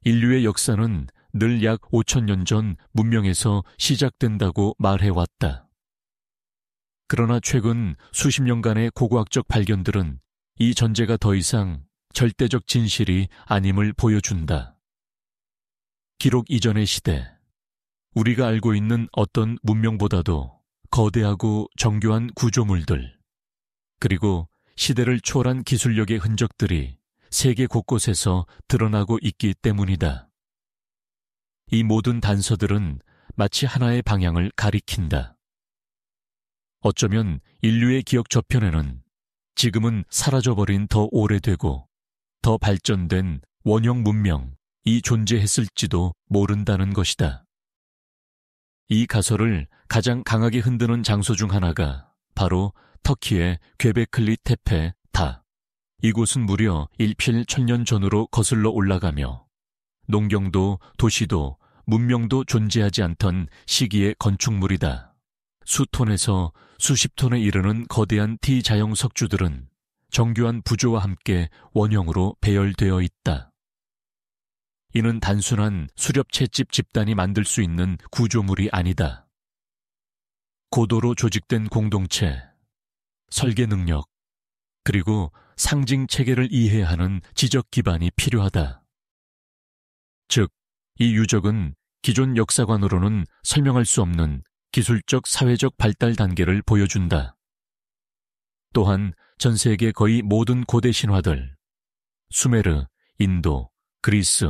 인류의 역사는 늘 약 5,000년 전 문명에서 시작된다고 말해왔다. 그러나 최근 수십 년간의 고고학적 발견들은 이 전제가 더 이상 절대적 진실이 아님을 보여준다. 기록 이전의 시대, 우리가 알고 있는 어떤 문명보다도 거대하고 정교한 구조물들, 그리고 시대를 초월한 기술력의 흔적들이 세계 곳곳에서 드러나고 있기 때문이다. 이 모든 단서들은 마치 하나의 방향을 가리킨다. 어쩌면 인류의 기억 저편에는 지금은 사라져버린 더 오래되고 더 발전된 원형 문명이 존재했을지도 모른다는 것이다. 이 가설을 가장 강하게 흔드는 장소 중 하나가 바로 터키의 괭베클리 테페 다. 이곳은 무려 1,000년 전으로 거슬러 올라가며 농경도 도시도 문명도 존재하지 않던 시기의 건축물이다. 수톤에서 수십 톤에 이르는 거대한 T자형 석주들은 정교한 부조와 함께 원형으로 배열되어 있다. 이는 단순한 수렵 채집 집단이 만들 수 있는 구조물이 아니다. 고도로 조직된 공동체, 설계 능력, 그리고 상징 체계를 이해하는 지적 기반이 필요하다. 즉, 이 유적은 기존 역사관으로는 설명할 수 없는 기술적 사회적 발달 단계를 보여준다. 또한 전 세계 거의 모든 고대 신화들, 수메르, 인도, 그리스,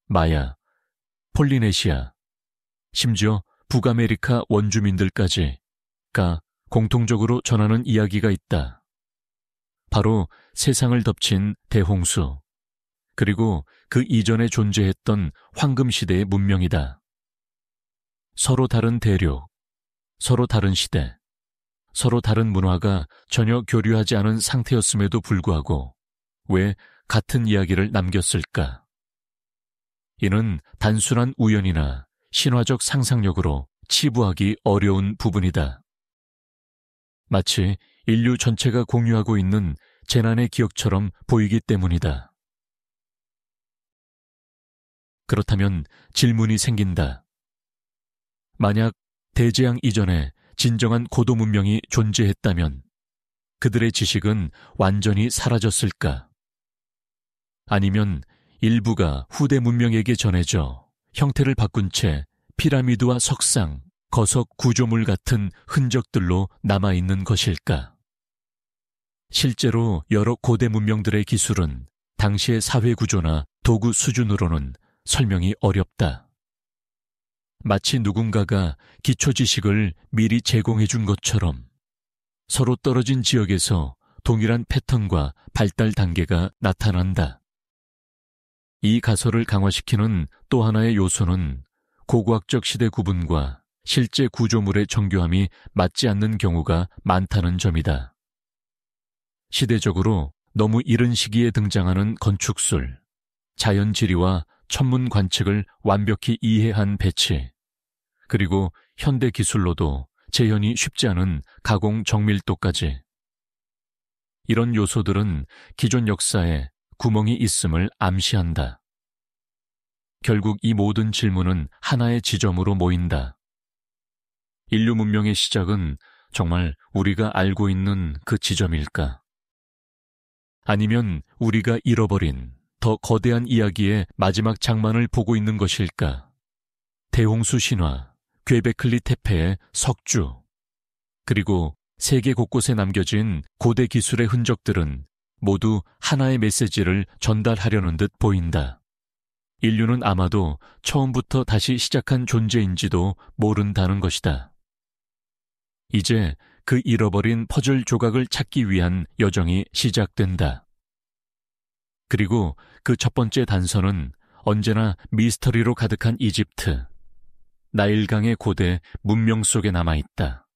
마야, 폴리네시아, 심지어 북아메리카 원주민들까지가 공통적으로 전하는 이야기가 있다. 바로 세상을 덮친 대홍수, 그리고 그 이전에 존재했던 황금시대의 문명이다. 서로 다른 대륙, 서로 다른 시대, 서로 다른 문화가 전혀 교류하지 않은 상태였음에도 불구하고 왜 같은 이야기를 남겼을까? 이는 단순한 우연이나 신화적 상상력으로 치부하기 어려운 부분이다. 마치 인류 전체가 공유하고 있는 재난의 기억처럼 보이기 때문이다. 그렇다면 질문이 생긴다. 만약 대재앙 이전에 진정한 고도 문명이 존재했다면 그들의 지식은 완전히 사라졌을까? 아니면 일부가 후대 문명에게 전해져 형태를 바꾼 채 피라미드와 석상, 거석 구조물 같은 흔적들로 남아있는 것일까? 실제로 여러 고대 문명들의 기술은 당시의 사회 구조나 도구 수준으로는 설명이 어렵다. 마치 누군가가 기초 지식을 미리 제공해 준 것처럼 서로 떨어진 지역에서 동일한 패턴과 발달 단계가 나타난다. 이 가설을 강화시키는 또 하나의 요소는 고고학적 시대 구분과 실제 구조물의 정교함이 맞지 않는 경우가 많다는 점이다. 시대적으로 너무 이른 시기에 등장하는 건축술, 자연지리와 천문 관측을 완벽히 이해한 배치, 그리고 현대 기술로도 재현이 쉽지 않은 가공 정밀도까지. 이런 요소들은 기존 역사에 구멍이 있음을 암시한다. 결국 이 모든 질문은 하나의 지점으로 모인다. 인류 문명의 시작은 정말 우리가 알고 있는 그 지점일까? 아니면 우리가 잃어버린 더 거대한 이야기의 마지막 장만을 보고 있는 것일까? 대홍수 신화, 괭베클리 테페의 석주, 그리고 세계 곳곳에 남겨진 고대 기술의 흔적들은 모두 하나의 메시지를 전달하려는 듯 보인다. 인류는 아마도 처음부터 다시 시작한 존재인지도 모른다는 것이다. 이제 그 잃어버린 퍼즐 조각을 찾기 위한 여정이 시작된다. 그리고 그 첫 번째 단서는 언제나 미스터리로 가득한 이집트, 나일강의 고대 문명 속에 남아있다.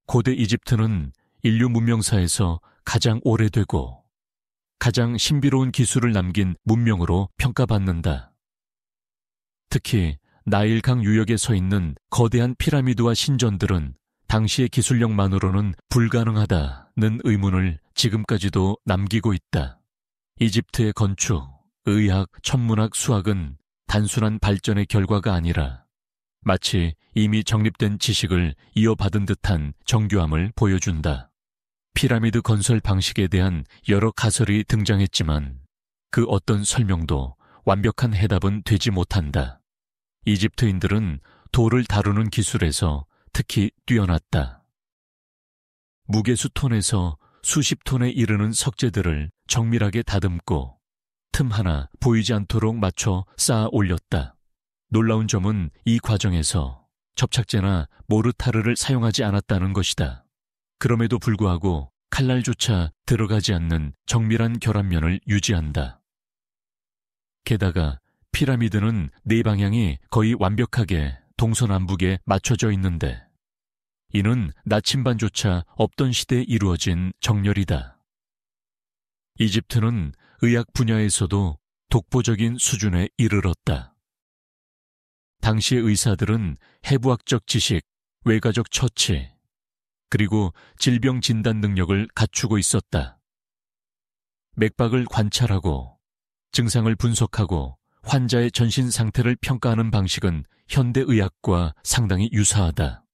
고대 이집트는 인류 문명사에서 가장 오래되고 가장 신비로운 기술을 남긴 문명으로 평가받는다. 특히 나일강 유역에 서 있는 거대한 피라미드와 신전들은 당시의 기술력만으로는 불가능하다는 의문을 지금까지도 남기고 있다. 이집트의 건축, 의학, 천문학, 수학은 단순한 발전의 결과가 아니라 마치 이미 정립된 지식을 이어받은 듯한 정교함을 보여준다. 피라미드 건설 방식에 대한 여러 가설이 등장했지만 그 어떤 설명도 완벽한 해답은 되지 못한다. 이집트인들은 돌을 다루는 기술에서 특히 뛰어났다. 무게수 톤에서 수십 톤에 이르는 석재들을 정밀하게 다듬고 틈 하나 보이지 않도록 맞춰 쌓아 올렸다. 놀라운 점은 이 과정에서 접착제나 모르타르를 사용하지 않았다는 것이다. 그럼에도 불구하고 칼날조차 들어가지 않는 정밀한 결합면을 유지한다. 게다가 피라미드는 네 방향이 거의 완벽하게 동서남북에 맞춰져 있는데 이는 나침반조차 없던 시대에 이루어진 정렬이다. 이집트는 의학 분야에서도 독보적인 수준에 이르렀다. 당시의 의사들은 해부학적 지식, 외과적 처치, 그리고 질병 진단 능력을 갖추고 있었다. 맥박을 관찰하고 증상을 분석하고 환자의 전신 상태를 평가하는 방식은 현대의학과 상당히 유사하다.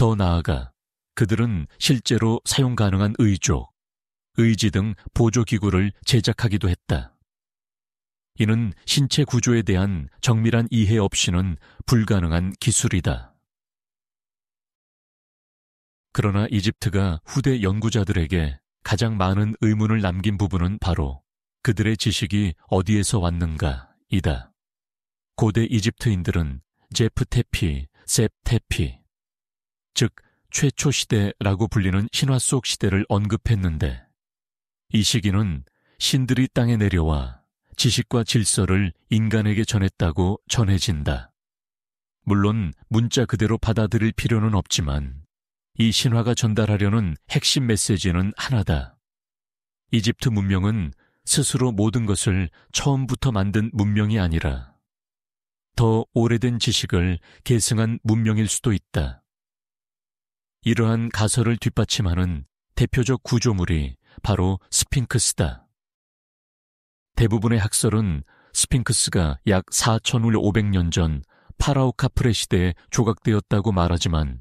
더 나아가 그들은 실제로 사용 가능한 의족, 의지 등 보조기구를 제작하기도 했다. 이는 신체 구조에 대한 정밀한 이해 없이는 불가능한 기술이다. 그러나 이집트가 후대 연구자들에게 가장 많은 의문을 남긴 부분은 바로 그들의 지식이 어디에서 왔는가이다. 고대 이집트인들은 제프 테피, 셉 테피, 즉 최초 시대라고 불리는 신화 속 시대를 언급했는데 이 시기는 신들이 땅에 내려와 지식과 질서를 인간에게 전했다고 전해진다. 물론 문자 그대로 받아들일 필요는 없지만 이 신화가 전달하려는 핵심 메시지는 하나다. 이집트 문명은 스스로 모든 것을 처음부터 만든 문명이 아니라 더 오래된 지식을 계승한 문명일 수도 있다. 이러한 가설을 뒷받침하는 대표적 구조물이 바로 스핑크스다. 대부분의 학설은 스핑크스가 약 4,500년 전 파라오 카프레 시대에 조각되었다고 말하지만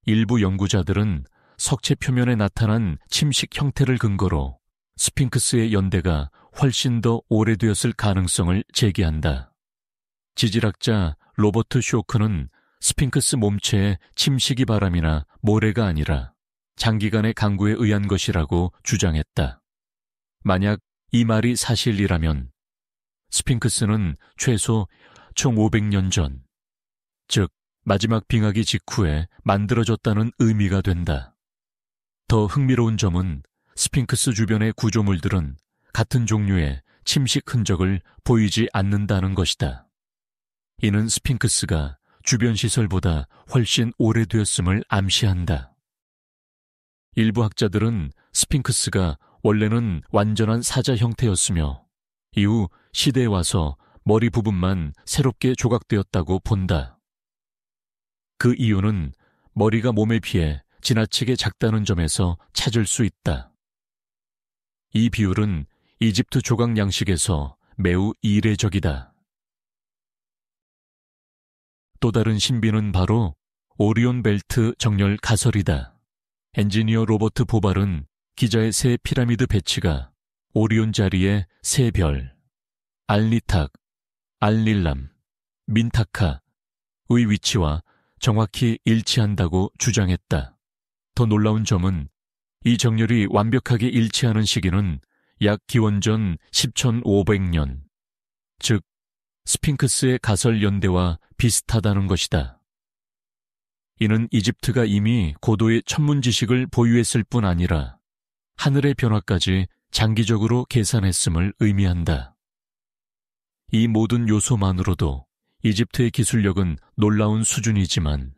일부 연구자들은 석체 표면에 나타난 침식 형태를 근거로 스핑크스의 연대가 훨씬 더 오래되었을 가능성을 제기한다. 지질학자 로버트 쇼크는 스핑크스 몸체의 침식이 바람이나 모래가 아니라 장기간의 강구에 의한 것이라고 주장했다. 만약 이 말이 사실이라면 스핑크스는 최소 1500년 전, 즉 마지막 빙하기 직후에 만들어졌다는 의미가 된다. 더 흥미로운 점은 스핑크스 주변의 구조물들은 같은 종류의 침식 흔적을 보이지 않는다는 것이다. 이는 스핑크스가 주변 시설보다 훨씬 오래되었음을 암시한다. 일부 학자들은 스핑크스가 원래는 완전한 사자 형태였으며 이후 시대에 와서 머리 부분만 새롭게 조각되었다고 본다. 그 이유는 머리가 몸에 비해 지나치게 작다는 점에서 찾을 수 있다. 이 비율은 이집트 조각 양식에서 매우 이례적이다. 또 다른 신비는 바로 오리온 벨트 정렬 가설이다. 엔지니어 로버트 보발은 기자의 새 피라미드 배치가 오리온 자리의 세 별, 알니탁, 알닐람, 민타카의 위치와 정확히 일치한다고 주장했다. 더 놀라운 점은 이 정렬이 완벽하게 일치하는 시기는 약 기원전 10,500년, 즉 스핑크스의 가설 연대와 비슷하다는 것이다. 이는 이집트가 이미 고도의 천문 지식을 보유했을 뿐 아니라 하늘의 변화까지 장기적으로 계산했음을 의미한다. 이 모든 요소만으로도 이집트의 기술력은 놀라운 수준이지만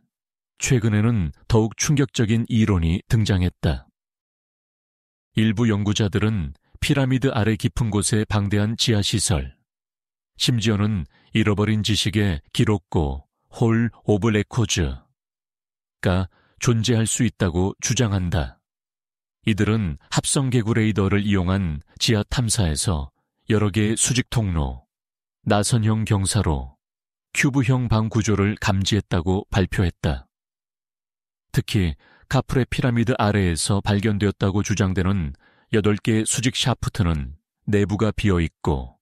최근에는 더욱 충격적인 이론이 등장했다. 일부 연구자들은 피라미드 아래 깊은 곳의 방대한 지하시설, 심지어는 잃어버린 지식의 기록고 홀 오브 레코즈가 존재할 수 있다고 주장한다. 이들은 합성 개구 레이더를 이용한 지하 탐사에서 여러 개의 수직 통로, 나선형 경사로, 큐브형 방 구조를 감지했다고 발표했다. 특히 카프레 피라미드 아래에서 발견되었다고 주장되는 8개의 수직 샤프트는 내부가 비어있고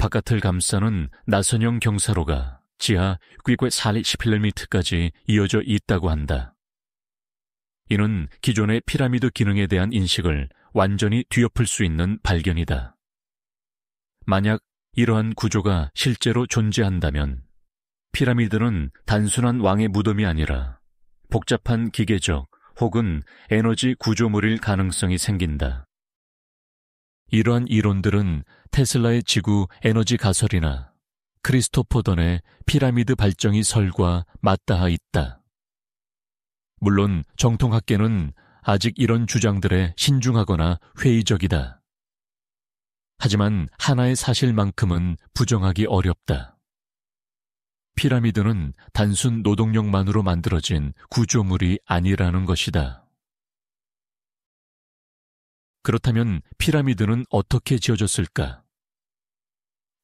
바깥을 감싸는 나선형 경사로가 지하 440km까지 이어져 있다고 한다. 이는 기존의 피라미드 기능에 대한 인식을 완전히 뒤엎을 수 있는 발견이다. 만약 이러한 구조가 실제로 존재한다면 피라미드는 단순한 왕의 무덤이 아니라 복잡한 기계적 혹은 에너지 구조물일 가능성이 생긴다. 이러한 이론들은 테슬라의 지구 에너지 가설이나 크리스토퍼 던의 피라미드 발정이 설과 맞닿아 있다. 물론 정통학계는 아직 이런 주장들에 신중하거나 회의적이다. 하지만 하나의 사실만큼은 부정하기 어렵다. 피라미드는 단순 노동력만으로 만들어진 구조물이 아니라는 것이다. 그렇다면 피라미드는 어떻게 지어졌을까?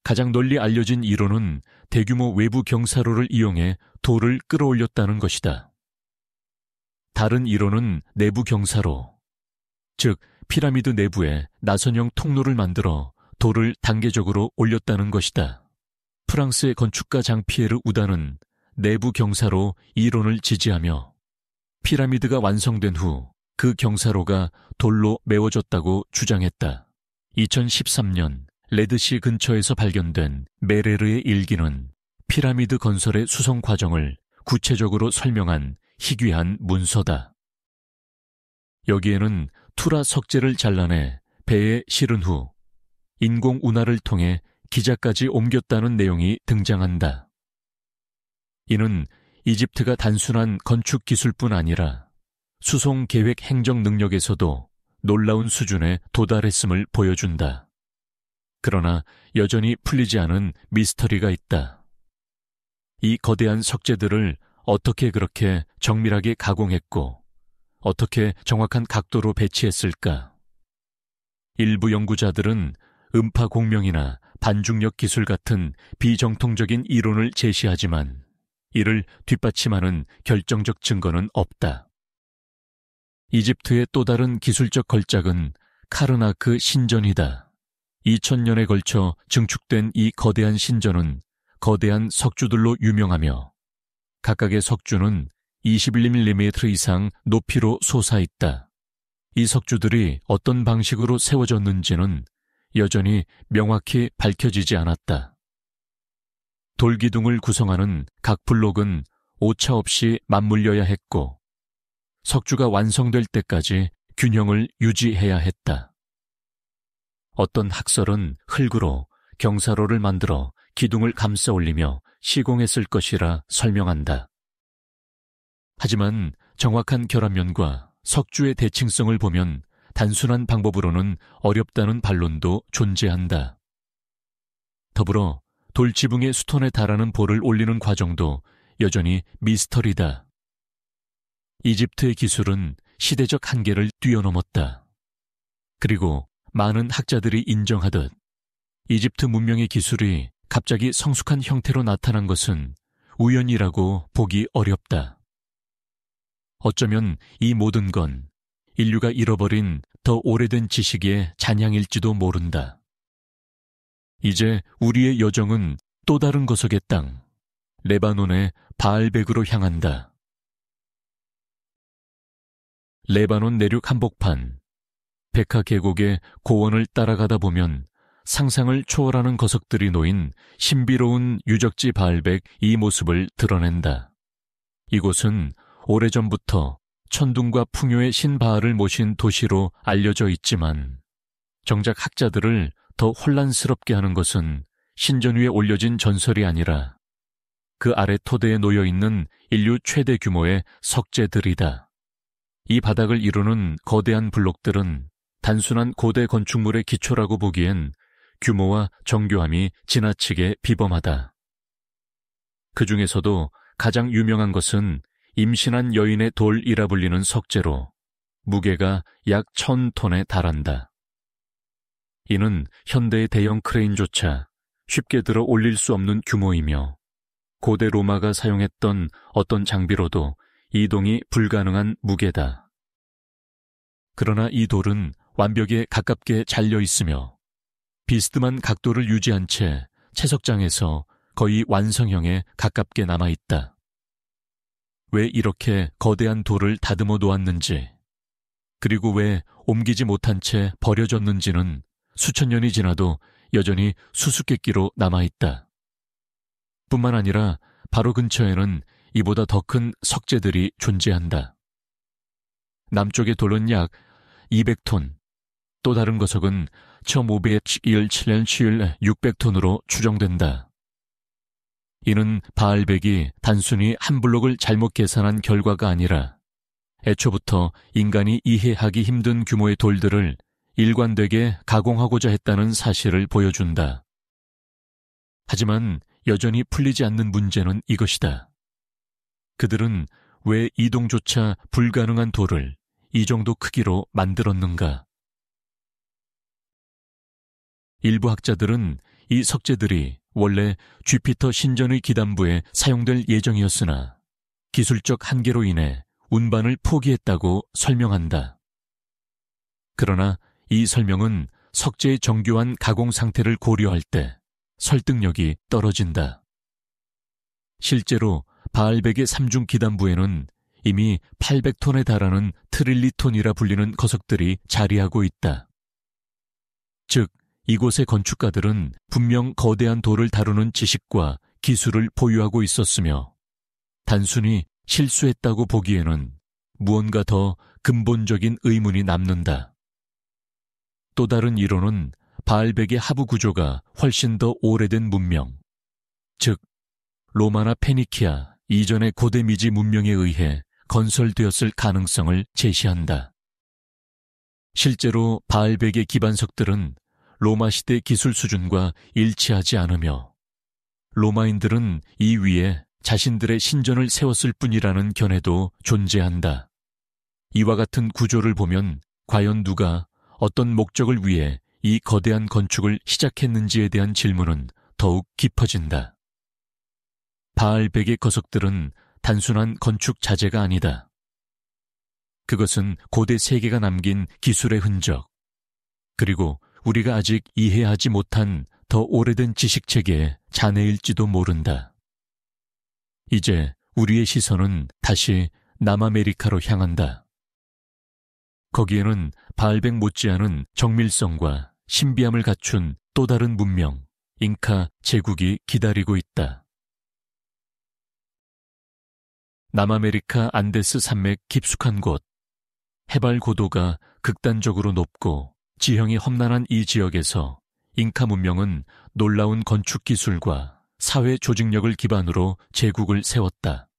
가장 널리 알려진 이론은 대규모 외부 경사로를 이용해 돌을 끌어올렸다는 것이다. 다른 이론은 내부 경사로, 즉 피라미드 내부에 나선형 통로를 만들어 돌을 단계적으로 올렸다는 것이다. 프랑스의 건축가 장피에르 우다는 내부 경사로 이론을 지지하며 피라미드가 완성된 후 그 경사로가 돌로 메워졌다고 주장했다. 2013년 레드시 근처에서 발견된 메레르의 일기는 피라미드 건설의 수성 과정을 구체적으로 설명한 희귀한 문서다. 여기에는 투라 석재를 잘라내 배에 실은 후 인공 운하를 통해 기자까지 옮겼다는 내용이 등장한다. 이는 이집트가 단순한 건축 기술뿐 아니라 수송 계획 행정 능력에서도 놀라운 수준에 도달했음을 보여준다. 그러나 여전히 풀리지 않은 미스터리가 있다. 이 거대한 석재들을 어떻게 그렇게 정밀하게 가공했고 어떻게 정확한 각도로 배치했을까? 일부 연구자들은 음파 공명이나 반중력 기술 같은 비정통적인 이론을 제시하지만 이를 뒷받침하는 결정적 증거는 없다. 이집트의 또 다른 기술적 걸작은 카르나크 신전이다. 2000년에 걸쳐 증축된 이 거대한 신전은 거대한 석주들로 유명하며 각각의 석주는 21mm 이상 높이로 솟아있다. 이 석주들이 어떤 방식으로 세워졌는지는 여전히 명확히 밝혀지지 않았다. 돌기둥을 구성하는 각 블록은 오차없이 맞물려야 했고 석주가 완성될 때까지 균형을 유지해야 했다. 어떤 학설은 흙으로 경사로를 만들어 기둥을 감싸 올리며 시공했을 것이라 설명한다. 하지만 정확한 결합면과 석주의 대칭성을 보면 단순한 방법으로는 어렵다는 반론도 존재한다. 더불어 돌지붕의 수톤에 달하는 볼을 올리는 과정도 여전히 미스터리다. 이집트의 기술은 시대적 한계를 뛰어넘었다. 그리고 많은 학자들이 인정하듯 이집트 문명의 기술이 갑자기 성숙한 형태로 나타난 것은 우연이라고 보기 어렵다. 어쩌면 이 모든 건 인류가 잃어버린 더 오래된 지식의 잔향일지도 모른다. 이제 우리의 여정은 또 다른 구석의 땅, 레바논의 바알백으로 향한다. 레바논 내륙 한복판, 베카 계곡의 고원을 따라가다 보면 상상을 초월하는 거석들이 놓인 신비로운 유적지 바알백 이 모습을 드러낸다. 이곳은 오래전부터 천둥과 풍요의 신 바알을 모신 도시로 알려져 있지만 정작 학자들을 더 혼란스럽게 하는 것은 신전 위에 올려진 전설이 아니라 그 아래 토대에 놓여있는 인류 최대 규모의 석재들이다. 이 바닥을 이루는 거대한 블록들은 단순한 고대 건축물의 기초라고 보기엔 규모와 정교함이 지나치게 비범하다. 그 중에서도 가장 유명한 것은 임신한 여인의 돌이라 불리는 석재로 무게가 약 1000톤에 달한다. 이는 현대의 대형 크레인조차 쉽게 들어 올릴 수 없는 규모이며 고대 로마가 사용했던 어떤 장비로도 이동이 불가능한 무게다. 그러나 이 돌은 완벽에 가깝게 잘려 있으며 비스듬한 각도를 유지한 채 채석장에서 거의 완성형에 가깝게 남아있다. 왜 이렇게 거대한 돌을 다듬어 놓았는지, 그리고 왜 옮기지 못한 채 버려졌는지는 수천 년이 지나도 여전히 수수께끼로 남아있다. 뿐만 아니라 바로 근처에는 이보다 더 큰 석재들이 존재한다. 남쪽의 돌은 약 200톤, 또 다른 거석은 1517년 600톤으로 추정된다. 이는 바알백이 단순히 한 블록을 잘못 계산한 결과가 아니라 애초부터 인간이 이해하기 힘든 규모의 돌들을 일관되게 가공하고자 했다는 사실을 보여준다. 하지만 여전히 풀리지 않는 문제는 이것이다. 그들은 왜 이동조차 불가능한 돌을 이 정도 크기로 만들었는가? 일부 학자들은 이 석재들이 원래 주피터 신전의 기단부에 사용될 예정이었으나 기술적 한계로 인해 운반을 포기했다고 설명한다. 그러나 이 설명은 석재의 정교한 가공 상태를 고려할 때 설득력이 떨어진다. 실제로 바알백의 3중 기단부에는 이미 800톤에 달하는 트릴리톤이라 불리는 거석들이 자리하고 있다. 즉, 이곳의 건축가들은 분명 거대한 돌을 다루는 지식과 기술을 보유하고 있었으며 단순히 실수했다고 보기에는 무언가 더 근본적인 의문이 남는다. 또 다른 이론은 바알백의 하부 구조가 훨씬 더 오래된 문명, 즉 로마나 페니키아 이전의 고대 미지 문명에 의해 건설되었을 가능성을 제시한다. 실제로 바알백의 기반석들은 로마 시대 기술 수준과 일치하지 않으며 로마인들은 이 위에 자신들의 신전을 세웠을 뿐이라는 견해도 존재한다. 이와 같은 구조를 보면 과연 누가 어떤 목적을 위해 이 거대한 건축을 시작했는지에 대한 질문은 더욱 깊어진다. 바알백의 거석들은 단순한 건축 자재가 아니다. 그것은 고대 세계가 남긴 기술의 흔적, 그리고 우리가 아직 이해하지 못한 더 오래된 지식체계의 잔해일지도 모른다. 이제 우리의 시선은 다시 남아메리카로 향한다. 거기에는 바알백 못지않은 정밀성과 신비함을 갖춘 또 다른 문명, 잉카 제국이 기다리고 있다. 남아메리카 안데스 산맥 깊숙한 곳, 해발 고도가 극단적으로 높고 지형이 험난한 이 지역에서 잉카 문명은 놀라운 건축 기술과 사회 조직력을 기반으로 제국을 세웠다.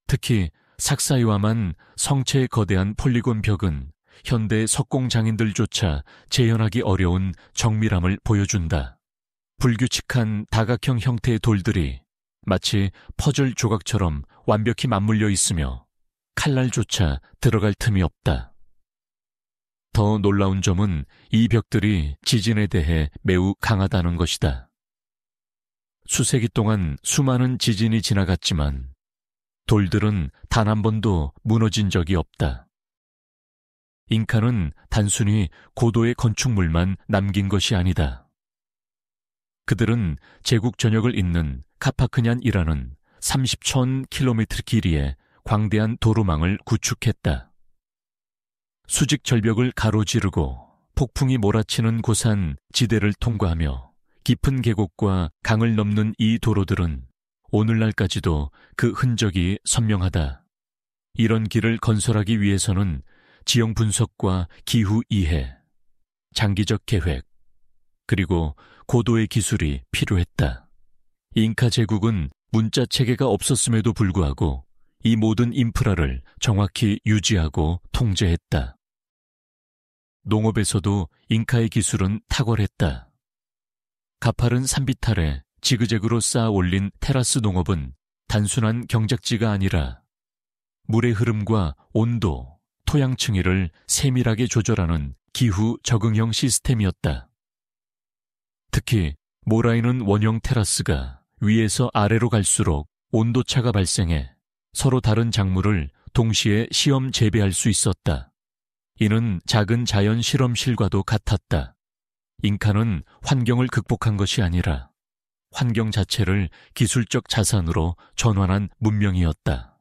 특히 삭사이와만 성체의 거대한 폴리곤 벽은 현대 석공 장인들조차 재현하기 어려운 정밀함을 보여준다. 불규칙한 다각형 형태의 돌들이 마치 퍼즐 조각처럼 완벽히 맞물려 있으며 칼날조차 들어갈 틈이 없다. 더 놀라운 점은 이 벽들이 지진에 대해 매우 강하다는 것이다. 수세기 동안 수많은 지진이 지나갔지만 돌들은 단 한 번도 무너진 적이 없다. 잉카는 단순히 고도의 건축물만 남긴 것이 아니다. 그들은 제국 전역을 잇는 카파크냔이라는 30,000km 길이의 광대한 도로망을 구축했다. 수직 절벽을 가로지르고 폭풍이 몰아치는 고산 지대를 통과하며 깊은 계곡과 강을 넘는 이 도로들은 오늘날까지도 그 흔적이 선명하다. 이런 길을 건설하기 위해서는 지형 분석과 기후 이해, 장기적 계획, 그리고 고도의 기술이 필요했다. 잉카 제국은 문자 체계가 없었음에도 불구하고 이 모든 인프라를 정확히 유지하고 통제했다. 농업에서도 잉카의 기술은 탁월했다. 가파른 산비탈 아래 지그재그로 쌓아 올린 테라스 농업은 단순한 경작지가 아니라 물의 흐름과 온도, 토양 층위를 세밀하게 조절하는 기후 적응형 시스템이었다. 특히 모라이는 원형 테라스가 위에서 아래로 갈수록 온도차가 발생해 서로 다른 작물을 동시에 시험 재배할 수 있었다. 이는 작은 자연 실험실과도 같았다. 잉카는 환경을 극복한 것이 아니라 환경 자체를 기술적 자산으로 전환한 문명이었다.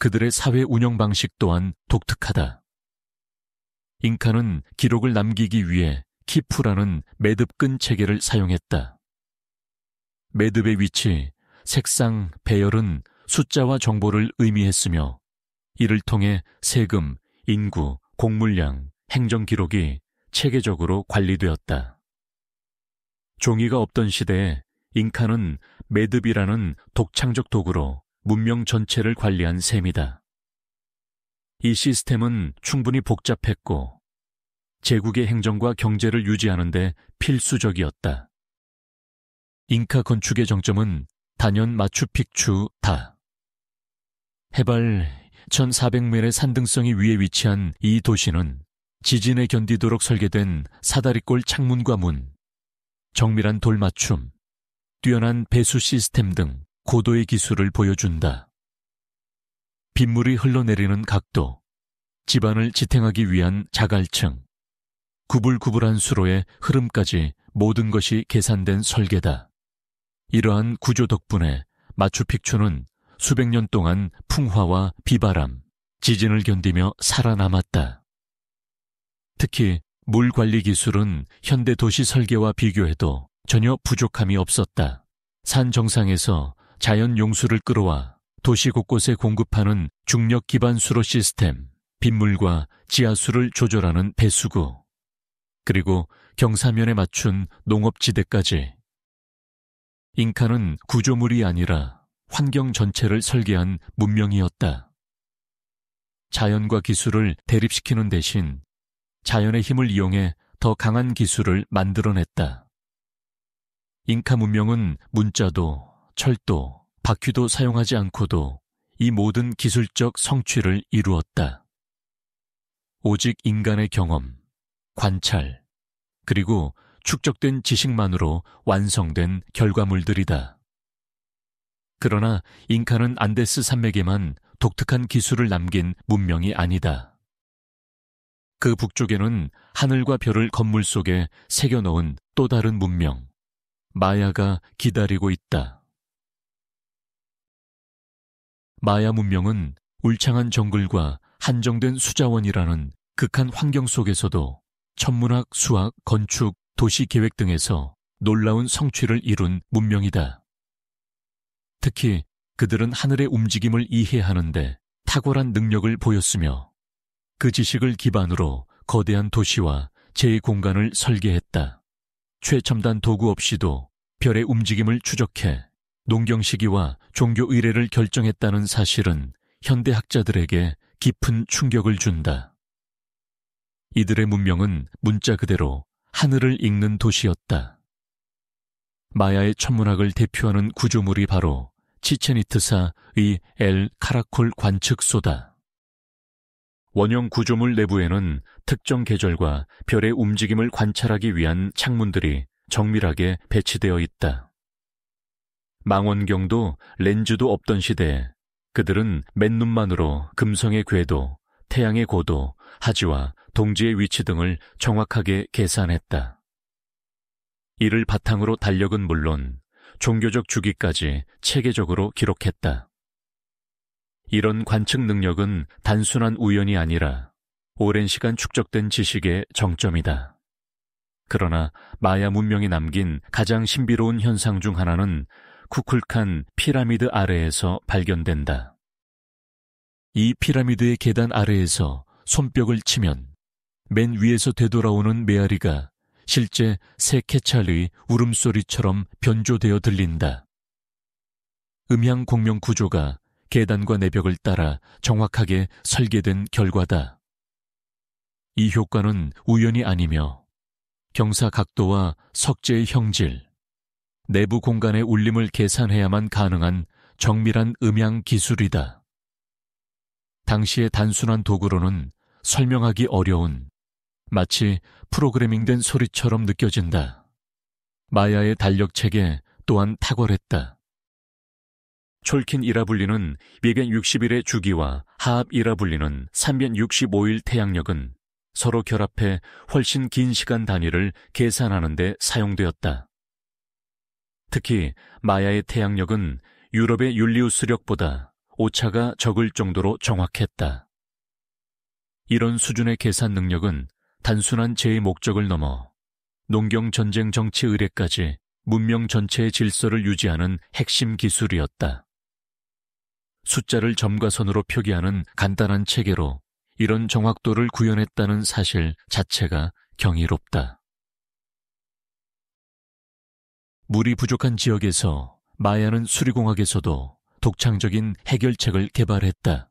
그들의 사회 운영 방식 또한 독특하다. 잉카는 기록을 남기기 위해 키프라는 매듭끈 체계를 사용했다. 매듭의 위치, 색상, 배열은 숫자와 정보를 의미했으며 이를 통해 세금, 인구, 곡물량, 행정 기록이 체계적으로 관리되었다. 종이가 없던 시대에 잉카는 매듭이라는 독창적 도구로 문명 전체를 관리한 셈이다. 이 시스템은 충분히 복잡했고 제국의 행정과 경제를 유지하는 데 필수적이었다. 잉카 건축의 정점은 단연 마추픽추다. 해발 1400m의 산등성이 위에 위치한 이 도시는 지진에 견디도록 설계된 사다리꼴 창문과 문, 정밀한 돌맞춤, 뛰어난 배수 시스템 등 고도의 기술을 보여준다. 빗물이 흘러내리는 각도, 집안을 지탱하기 위한 자갈층, 구불구불한 수로의 흐름까지 모든 것이 계산된 설계다. 이러한 구조 덕분에 마추픽추는 수백 년 동안 풍화와 비바람, 지진을 견디며 살아남았다. 특히 물 관리 기술은 현대 도시 설계와 비교해도 전혀 부족함이 없었다. 산 정상에서 자연 용수를 끌어와 도시 곳곳에 공급하는 중력 기반 수로 시스템, 빗물과 지하수를 조절하는 배수구, 그리고 경사면에 맞춘 농업지대까지. 잉카는 구조물이 아니라 환경 전체를 설계한 문명이었다. 자연과 기술을 대립시키는 대신 자연의 힘을 이용해 더 강한 기술을 만들어냈다. 잉카 문명은 문자도, 철도, 바퀴도 사용하지 않고도 이 모든 기술적 성취를 이루었다. 오직 인간의 경험, 관찰, 그리고 축적된 지식만으로 완성된 결과물들이다. 그러나 잉카는 안데스 산맥에만 독특한 기술을 남긴 문명이 아니다. 그 북쪽에는 하늘과 별을 건물 속에 새겨넣은 또 다른 문명, 마야가 기다리고 있다. 마야 문명은 울창한 정글과 한정된 수자원이라는 극한 환경 속에서도 천문학, 수학, 건축, 도시 계획 등에서 놀라운 성취를 이룬 문명이다. 특히 그들은 하늘의 움직임을 이해하는데 탁월한 능력을 보였으며 그 지식을 기반으로 거대한 도시와 제2공간을 설계했다. 최첨단 도구 없이도 별의 움직임을 추적해 농경 시기와 종교 의례를 결정했다는 사실은 현대 학자들에게 깊은 충격을 준다. 이들의 문명은 문자 그대로 하늘을 읽는 도시였다. 마야의 천문학을 대표하는 구조물이 바로 치첸이트사의 엘 카라콜 관측소다. 원형 구조물 내부에는 특정 계절과 별의 움직임을 관찰하기 위한 창문들이 정밀하게 배치되어 있다. 망원경도 렌즈도 없던 시대에 그들은 맨눈만으로 금성의 궤도, 태양의 고도, 하지와 동지의 위치 등을 정확하게 계산했다. 이를 바탕으로 달력은 물론 종교적 주기까지 체계적으로 기록했다. 이런 관측 능력은 단순한 우연이 아니라 오랜 시간 축적된 지식의 정점이다. 그러나 마야 문명이 남긴 가장 신비로운 현상 중 하나는 쿠쿨칸 피라미드 아래에서 발견된다. 이 피라미드의 계단 아래에서 손뼉을 치면 맨 위에서 되돌아오는 메아리가 실제 새 케찰의 울음소리처럼 변조되어 들린다. 음향 공명 구조가 계단과 내벽을 따라 정확하게 설계된 결과다. 이 효과는 우연이 아니며 경사 각도와 석재의 형질, 내부 공간의 울림을 계산해야만 가능한 정밀한 음향 기술이다. 당시의 단순한 도구로는 설명하기 어려운 마치 프로그래밍된 소리처럼 느껴진다. 마야의 달력체계 또한 탁월했다. 촐킨이라 불리는 260일의 주기와 하압이라 불리는 365일 태양력은 서로 결합해 훨씬 긴 시간 단위를 계산하는 데 사용되었다. 특히 마야의 태양력은 유럽의 율리우스력보다 오차가 적을 정도로 정확했다. 이런 수준의 계산 능력은 단순한 제의 목적을 넘어 농경 전쟁 정치 의례까지 문명 전체의 질서를 유지하는 핵심 기술이었다. 숫자를 점과 선으로 표기하는 간단한 체계로 이런 정확도를 구현했다는 사실 자체가 경이롭다. 물이 부족한 지역에서 마야는 수리공학에서도 독창적인 해결책을 개발했다.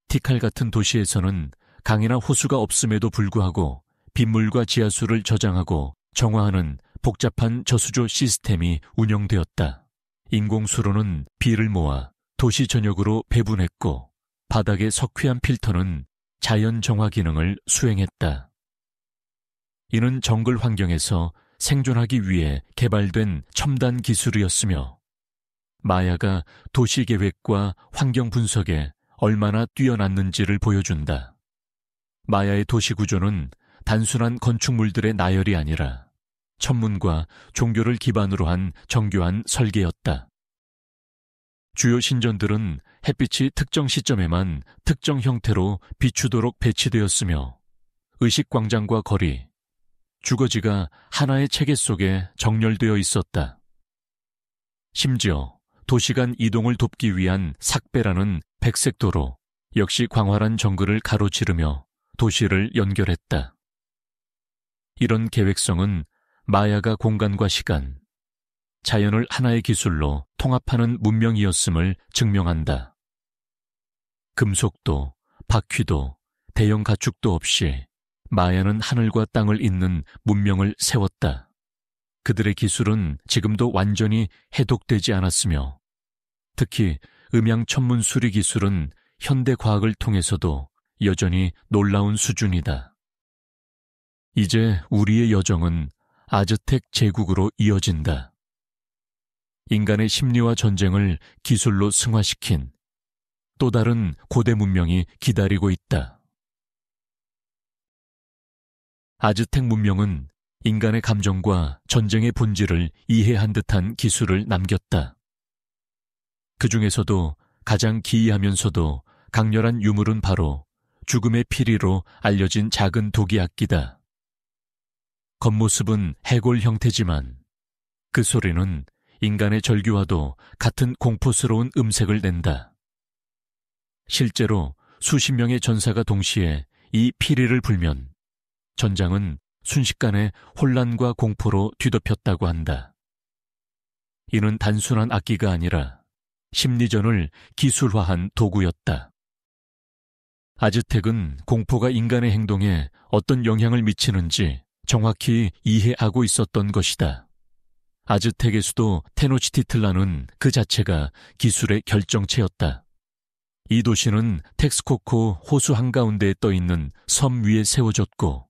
티칼 같은 도시에서는 강이나 호수가 없음에도 불구하고 빗물과 지하수를 저장하고 정화하는 복잡한 저수조 시스템이 운영되었다. 인공수로는 비를 모아 도시 전역으로 배분했고 바닥의 석회암 필터는 자연 정화 기능을 수행했다. 이는 정글 환경에서 생존하기 위해 개발된 첨단 기술이었으며 마야가 도시 계획과 환경 분석에 얼마나 뛰어났는지를 보여준다. 마야의 도시 구조는 단순한 건축물들의 나열이 아니라 천문과 종교를 기반으로 한 정교한 설계였다. 주요 신전들은 햇빛이 특정 시점에만 특정 형태로 비추도록 배치되었으며 의식광장과 거리, 주거지가 하나의 체계 속에 정렬되어 있었다. 심지어 도시 간 이동을 돕기 위한 삭배라는 백색 도로 역시 광활한 정글을 가로지르며 도시를 연결했다. 이런 계획성은 마야가 공간과 시간, 자연을 하나의 기술로 통합하는 문명이었음을 증명한다. 금속도, 바퀴도, 대형 가축도 없이 마야는 하늘과 땅을 잇는 문명을 세웠다. 그들의 기술은 지금도 완전히 해독되지 않았으며 특히 음양 천문 수리 기술은 현대 과학을 통해서도 여전히 놀라운 수준이다. 이제 우리의 여정은 아즈텍 제국으로 이어진다. 인간의 심리와 전쟁을 기술로 승화시킨 또 다른 고대 문명이 기다리고 있다. 아즈텍 문명은 인간의 감정과 전쟁의 본질을 이해한 듯한 기술을 남겼다. 그 중에서도 가장 기이하면서도 강렬한 유물은 바로 죽음의 피리로 알려진 작은 도기악기다. 겉모습은 해골 형태지만 그 소리는 인간의 절규와도 같은 공포스러운 음색을 낸다. 실제로 수십 명의 전사가 동시에 이 피리를 불면 전장은 순식간에 혼란과 공포로 뒤덮였다고 한다. 이는 단순한 악기가 아니라 심리전을 기술화한 도구였다. 아즈텍은 공포가 인간의 행동에 어떤 영향을 미치는지 정확히 이해하고 있었던 것이다. 아즈텍의 수도 테노치티틀란은 그 자체가 기술의 결정체였다. 이 도시는 텍스코코 호수 한가운데에 떠있는 섬 위에 세워졌고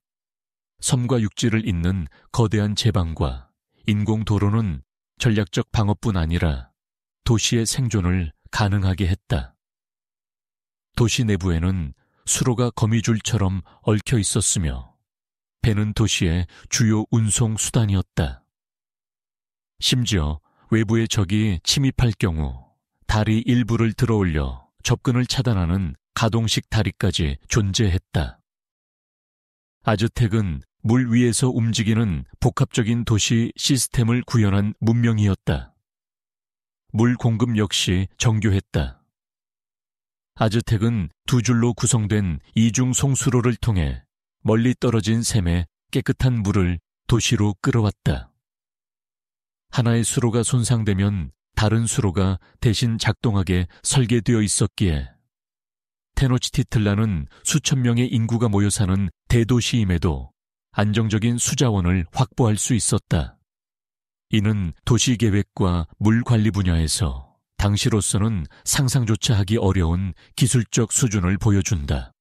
섬과 육지를 잇는 거대한 제방과 인공도로는 전략적 방어뿐 아니라 도시의 생존을 가능하게 했다. 도시 내부에는 수로가 거미줄처럼 얽혀 있었으며 배는 도시의 주요 운송 수단이었다. 심지어 외부의 적이 침입할 경우 다리 일부를 들어올려 접근을 차단하는 가동식 다리까지 존재했다. 아즈텍은 물 위에서 움직이는 복합적인 도시 시스템을 구현한 문명이었다. 물 공급 역시 정교했다. 아즈텍은 두 줄로 구성된 이중 송수로를 통해 멀리 떨어진 샘에 깨끗한 물을 도시로 끌어왔다. 하나의 수로가 손상되면 다른 수로가 대신 작동하게 설계되어 있었기에 테노치티틀란은 수천 명의 인구가 모여 사는 대도시임에도 안정적인 수자원을 확보할 수 있었다. 이는 도시계획과 물관리 분야에서 당시로서는 상상조차 하기 어려운 기술적 수준을 보여준다.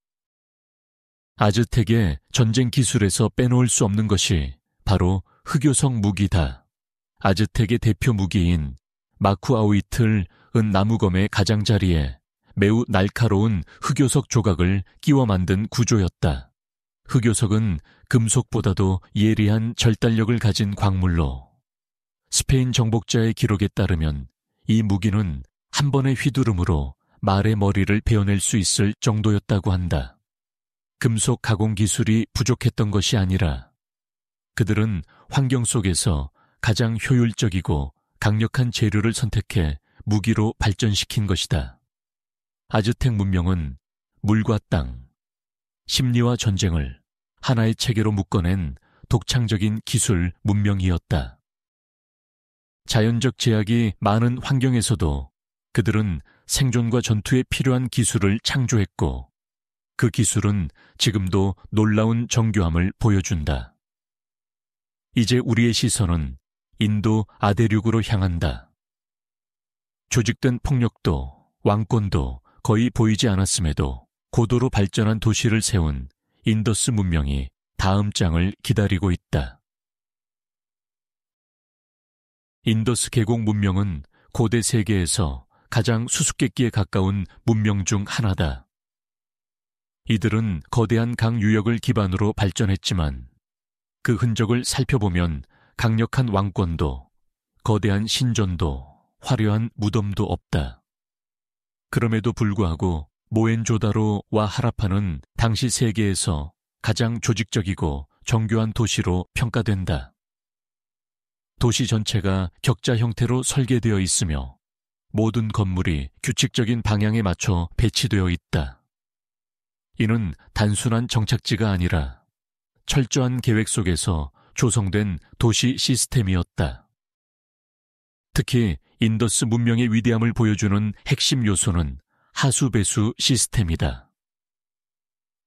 아즈텍의 전쟁 기술에서 빼놓을 수 없는 것이 바로 흑요석 무기다. 아즈텍의 대표 무기인 마쿠아우이틀 은 나무검의 가장자리에 매우 날카로운 흑요석 조각을 끼워 만든 구조였다. 흑요석은 금속보다도 예리한 절단력을 가진 광물로 스페인 정복자의 기록에 따르면 이 무기는 한 번의 휘두름으로 말의 머리를 베어낼 수 있을 정도였다고 한다. 금속 가공 기술이 부족했던 것이 아니라 그들은 환경 속에서 가장 효율적이고 강력한 재료를 선택해 무기로 발전시킨 것이다. 아즈텍 문명은 물과 땅, 심리와 전쟁을 하나의 체계로 묶어낸 독창적인 기술 문명이었다. 자연적 제약이 많은 환경에서도 그들은 생존과 전투에 필요한 기술을 창조했고 그 기술은 지금도 놀라운 정교함을 보여준다. 이제 우리의 시선은 인도 아대륙으로 향한다. 조직된 폭력도 왕권도 거의 보이지 않았음에도 고도로 발전한 도시를 세운 인더스 문명이 다음 장을 기다리고 있다. 인더스 계곡 문명은 고대 세계에서 가장 수수께끼에 가까운 문명 중 하나다. 이들은 거대한 강 유역을 기반으로 발전했지만 그 흔적을 살펴보면 강력한 왕권도 거대한 신전도 화려한 무덤도 없다. 그럼에도 불구하고 모헨조다로와 하라파는 당시 세계에서 가장 조직적이고 정교한 도시로 평가된다. 도시 전체가 격자 형태로 설계되어 있으며 모든 건물이 규칙적인 방향에 맞춰 배치되어 있다. 이는 단순한 정착지가 아니라 철저한 계획 속에서 조성된 도시 시스템이었다. 특히 인더스 문명의 위대함을 보여주는 핵심 요소는 하수배수 시스템이다.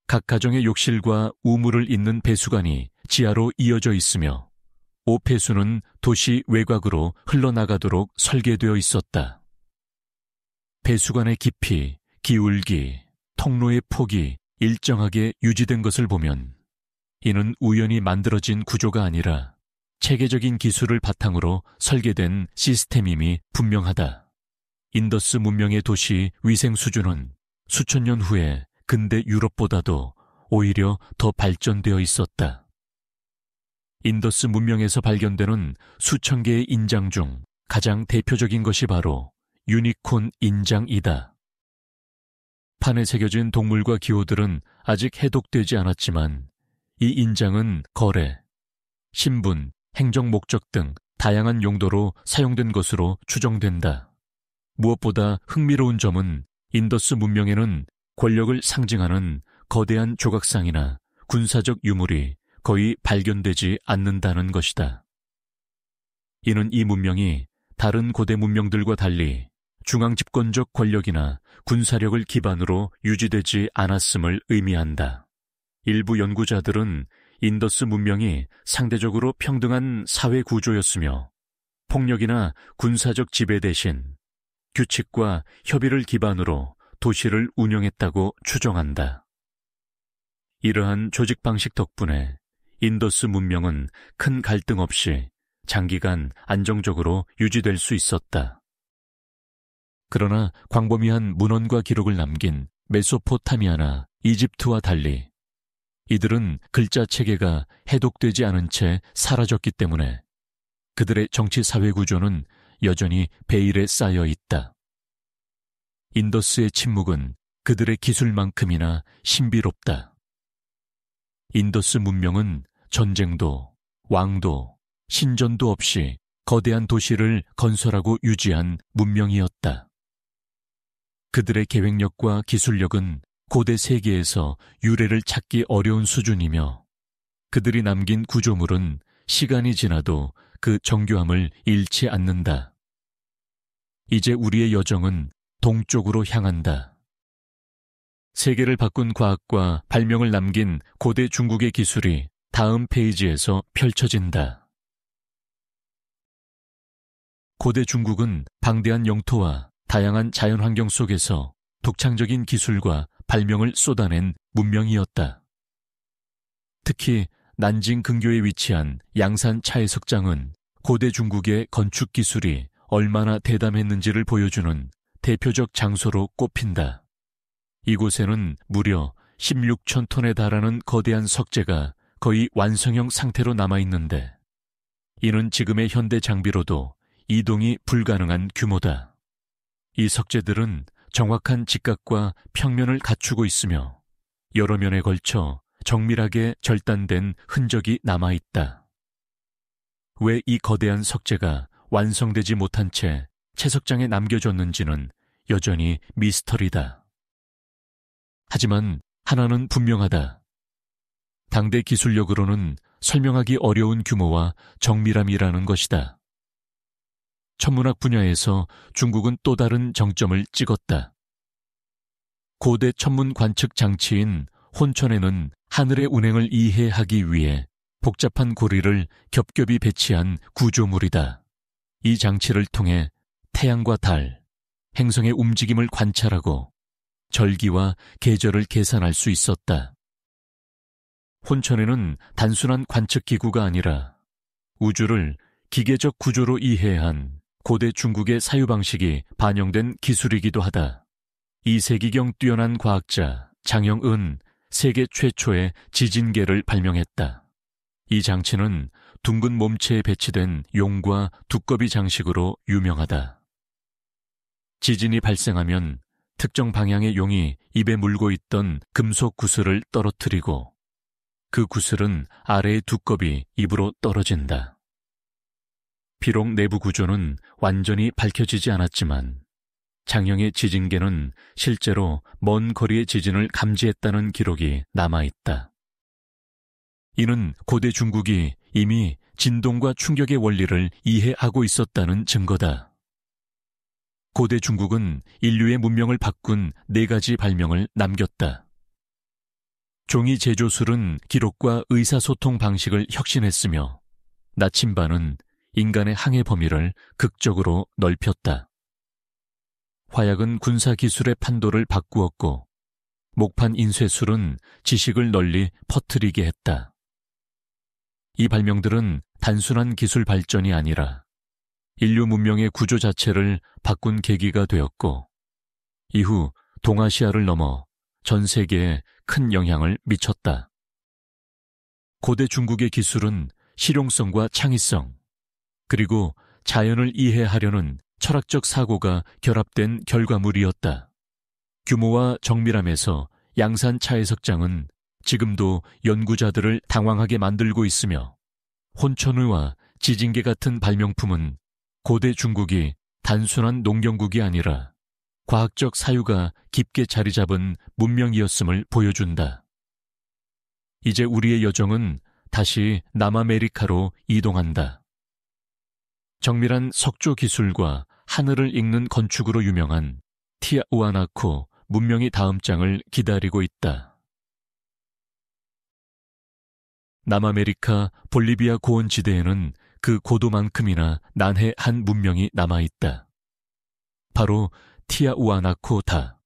각 가정의 욕실과 우물을 잇는 배수관이 지하로 이어져 있으며 5폐수는 도시 외곽으로 흘러나가도록 설계되어 있었다. 배수관의 깊이, 기울기, 통로의 폭이 일정하게 유지된 것을 보면 이는 우연히 만들어진 구조가 아니라 체계적인 기술을 바탕으로 설계된 시스템임이 분명하다. 인더스 문명의 도시 위생 수준은 수천 년 후에 근대 유럽보다도 오히려 더 발전되어 있었다. 인더스 문명에서 발견되는 수천 개의 인장 중 가장 대표적인 것이 바로 유니콘 인장이다. 판에 새겨진 동물과 기호들은 아직 해독되지 않았지만 이 인장은 거래, 신분, 행정 목적 등 다양한 용도로 사용된 것으로 추정된다. 무엇보다 흥미로운 점은 인더스 문명에는 권력을 상징하는 거대한 조각상이나 군사적 유물이 거의 발견되지 않는다는 것이다. 이는 이 문명이 다른 고대 문명들과 달리 중앙집권적 권력이나 군사력을 기반으로 유지되지 않았음을 의미한다. 일부 연구자들은 인더스 문명이 상대적으로 평등한 사회 구조였으며 폭력이나 군사적 지배 대신 규칙과 협의를 기반으로 도시를 운영했다고 추정한다. 이러한 조직 방식 덕분에 인더스 문명은 큰 갈등 없이 장기간 안정적으로 유지될 수 있었다. 그러나 광범위한 문헌과 기록을 남긴 메소포타미아나 이집트와 달리 이들은 글자 체계가 해독되지 않은 채 사라졌기 때문에 그들의 정치 사회 구조는 여전히 베일에 쌓여 있다. 인더스의 침묵은 그들의 기술만큼이나 신비롭다. 인더스 문명은 전쟁도, 왕도, 신전도 없이 거대한 도시를 건설하고 유지한 문명이었다. 그들의 계획력과 기술력은 고대 세계에서 유래를 찾기 어려운 수준이며 그들이 남긴 구조물은 시간이 지나도 그 정교함을 잃지 않는다. 이제 우리의 여정은 동쪽으로 향한다. 세계를 바꾼 과학과 발명을 남긴 고대 중국의 기술이 다음 페이지에서 펼쳐진다. 고대 중국은 방대한 영토와 다양한 자연환경 속에서 독창적인 기술과 발명을 쏟아낸 문명이었다. 특히 난징 근교에 위치한 양산 차해석장은 고대 중국의 건축 기술이 얼마나 대담했는지를 보여주는 대표적 장소로 꼽힌다. 이곳에는 무려 16천 톤에 달하는 거대한 석재가 거의 완성형 상태로 남아있는데 이는 지금의 현대 장비로도 이동이 불가능한 규모다. 이 석재들은 정확한 직각과 평면을 갖추고 있으며 여러 면에 걸쳐 정밀하게 절단된 흔적이 남아있다. 왜 이 거대한 석재가 완성되지 못한 채 채석장에 남겨졌는지는 여전히 미스터리다. 하지만 하나는 분명하다. 당대 기술력으로는 설명하기 어려운 규모와 정밀함이라는 것이다. 천문학 분야에서 중국은 또 다른 정점을 찍었다. 고대 천문 관측 장치인 혼천에는 하늘의 운행을 이해하기 위해 복잡한 고리를 겹겹이 배치한 구조물이다. 이 장치를 통해 태양과 달, 행성의 움직임을 관찰하고 절기와 계절을 계산할 수 있었다. 혼천에는 단순한 관측기구가 아니라 우주를 기계적 구조로 이해한 고대 중국의 사유방식이 반영된 기술이기도 하다. 2세기경 뛰어난 과학자 장영은 세계 최초의 지진계를 발명했다. 이 장치는 둥근 몸체에 배치된 용과 두꺼비 장식으로 유명하다. 지진이 발생하면 특정 방향의 용이 입에 물고 있던 금속 구슬을 떨어뜨리고 그 구슬은 아래의 두꺼비 입으로 떨어진다. 비록 내부 구조는 완전히 밝혀지지 않았지만 장영의 지진계는 실제로 먼 거리의 지진을 감지했다는 기록이 남아있다. 이는 고대 중국이 이미 진동과 충격의 원리를 이해하고 있었다는 증거다. 고대 중국은 인류의 문명을 바꾼 4가지 발명을 남겼다. 종이 제조술은 기록과 의사소통 방식을 혁신했으며 나침반은 인간의 항해 범위를 극적으로 넓혔다. 화약은 군사기술의 판도를 바꾸었고 목판 인쇄술은 지식을 널리 퍼뜨리게 했다. 이 발명들은 단순한 기술 발전이 아니라 인류 문명의 구조 자체를 바꾼 계기가 되었고 이후 동아시아를 넘어 전 세계에 큰 영향을 미쳤다. 고대 중국의 기술은 실용성과 창의성, 그리고 자연을 이해하려는 철학적 사고가 결합된 결과물이었다. 규모와 정밀함에서 양산 차해석장은 지금도 연구자들을 당황하게 만들고 있으며 혼천의와 지진계 같은 발명품은 고대 중국이 단순한 농경국이 아니라 과학적 사유가 깊게 자리 잡은 문명이었음을 보여준다. 이제 우리의 여정은 다시 남아메리카로 이동한다. 정밀한 석조 기술과 하늘을 읽는 건축으로 유명한 티아우아나코 문명이 다음 장을 기다리고 있다. 남아메리카 볼리비아 고원지대에는 그 고도만큼이나 난해한 문명이 남아있다. 바로 티아우아나코다.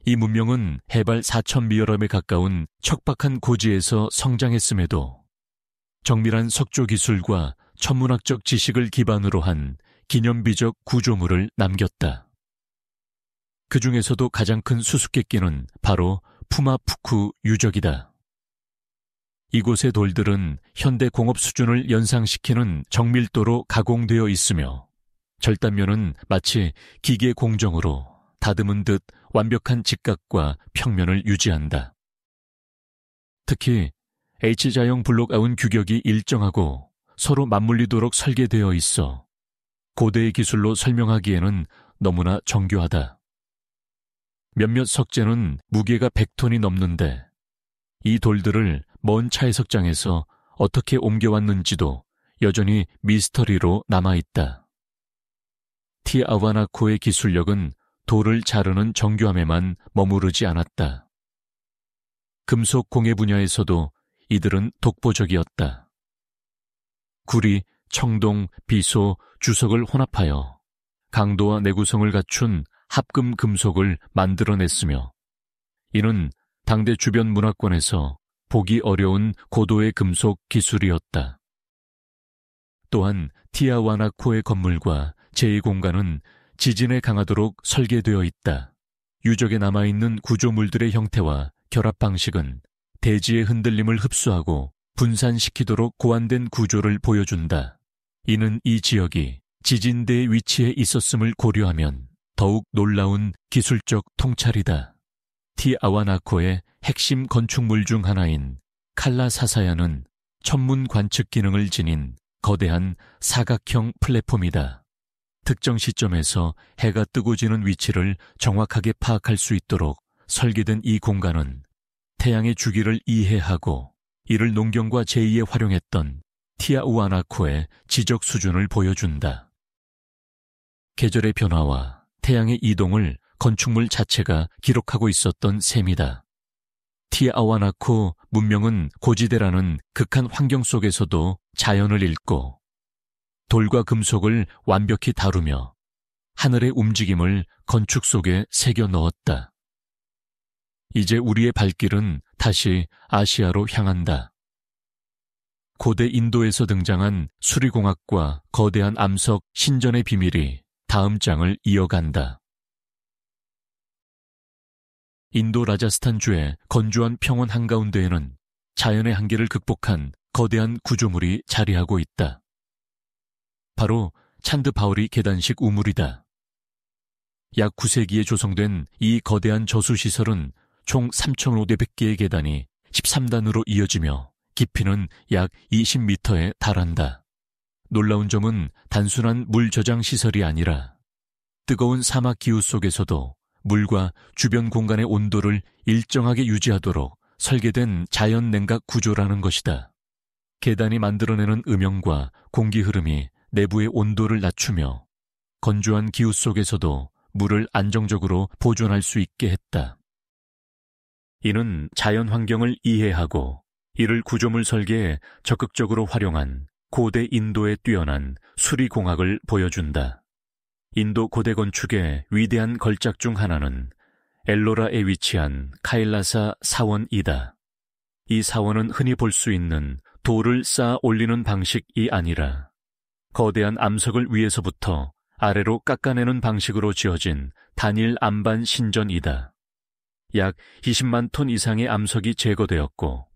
이 문명은 해발 4,000미터에 가까운 척박한 고지에서 성장했음에도 정밀한 석조 기술과 천문학적 지식을 기반으로 한 기념비적 구조물을 남겼다. 그 중에서도 가장 큰 수수께끼는 바로 푸마푸쿠 유적이다. 이곳의 돌들은 현대 공업 수준을 연상시키는 정밀도로 가공되어 있으며 절단면은 마치 기계 공정으로 다듬은 듯 완벽한 직각과 평면을 유지한다. 특히 H자형 블록아웃 규격이 일정하고 서로 맞물리도록 설계되어 있어 고대의 기술로 설명하기에는 너무나 정교하다. 몇몇 석재는 무게가 100톤이 넘는데 이 돌들을 먼 차해석장에서 어떻게 옮겨왔는지도 여전히 미스터리로 남아있다. 티아우아나코의 기술력은 돌을 자르는 정교함에만 머무르지 않았다. 금속 공예 분야에서도 이들은 독보적이었다. 구리, 청동, 비소, 주석을 혼합하여 강도와 내구성을 갖춘 합금 금속을 만들어냈으며 이는 당대 주변 문화권에서 보기 어려운 고도의 금속 기술이었다. 또한 티아와나코의 건물과 제2공간은 지진에 강하도록 설계되어 있다. 유적에 남아있는 구조물들의 형태와 결합 방식은 대지의 흔들림을 흡수하고 분산시키도록 고안된 구조를 보여준다. 이는 이 지역이 지진대의 위치에 있었음을 고려하면 더욱 놀라운 기술적 통찰이다. 티아와나코의 핵심 건축물 중 하나인 칼라사사야는 천문 관측 기능을 지닌 거대한 사각형 플랫폼이다. 특정 시점에서 해가 뜨고 지는 위치를 정확하게 파악할 수 있도록 설계된 이 공간은 태양의 주기를 이해하고 이를 농경과 제의에 활용했던 티아우아나코의 지적 수준을 보여준다. 계절의 변화와 태양의 이동을 건축물 자체가 기록하고 있었던 셈이다. 티아와나코 문명은 고지대라는 극한 환경 속에서도 자연을 읽고 돌과 금속을 완벽히 다루며 하늘의 움직임을 건축 속에 새겨 넣었다. 이제 우리의 발길은 다시 아시아로 향한다. 고대 인도에서 등장한 수리공학과 거대한 암석 신전의 비밀이 다음 장을 이어간다. 인도 라자스탄주의 건조한 평원 한가운데에는 자연의 한계를 극복한 거대한 구조물이 자리하고 있다. 바로 찬드 바오리 계단식 우물이다. 약 9세기에 조성된 이 거대한 저수시설은 총 3,500개의 계단이 13단으로 이어지며 깊이는 약 20m에 달한다. 놀라운 점은 단순한 물 저장 시설이 아니라 뜨거운 사막 기후 속에서도 물과 주변 공간의 온도를 일정하게 유지하도록 설계된 자연 냉각 구조라는 것이다. 계단이 만들어내는 음영과 공기 흐름이 내부의 온도를 낮추며 건조한 기후 속에서도 물을 안정적으로 보존할 수 있게 했다. 이는 자연 환경을 이해하고 이를 구조물 설계에 적극적으로 활용한 고대 인도의 뛰어난 수리공학을 보여준다. 인도 고대 건축의 위대한 걸작 중 하나는 엘로라에 위치한 카일라사 사원이다. 이 사원은 흔히 볼 수 있는 돌을 쌓아 올리는 방식이 아니라 거대한 암석을 위에서부터 아래로 깎아내는 방식으로 지어진 단일 안반 신전이다. 약 20만 톤 이상의 암석이 제거되었고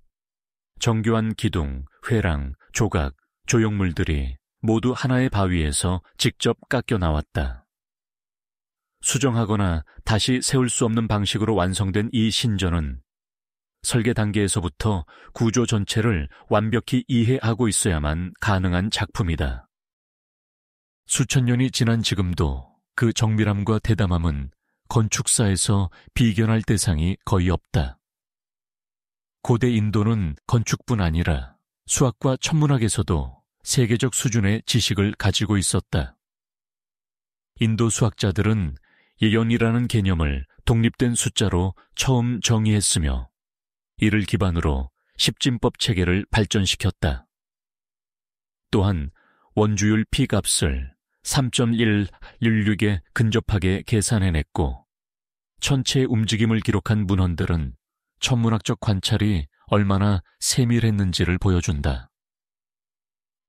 정교한 기둥, 회랑, 조각, 조형물들이 모두 하나의 바위에서 직접 깎여 나왔다. 수정하거나 다시 세울 수 없는 방식으로 완성된 이 신전은 설계 단계에서부터 구조 전체를 완벽히 이해하고 있어야만 가능한 작품이다. 수천 년이 지난 지금도 그 정밀함과 대담함은 건축사에서 비견할 대상이 거의 없다. 고대 인도는 건축뿐 아니라 수학과 천문학에서도 세계적 수준의 지식을 가지고 있었다. 인도 수학자들은 예견이라는 개념을 독립된 숫자로 처음 정의했으며 이를 기반으로 십진법 체계를 발전시켰다. 또한 원주율 P값을 3.116에 근접하게 계산해냈고 천체의 움직임을 기록한 문헌들은 천문학적 관찰이 얼마나 세밀했는지를 보여준다.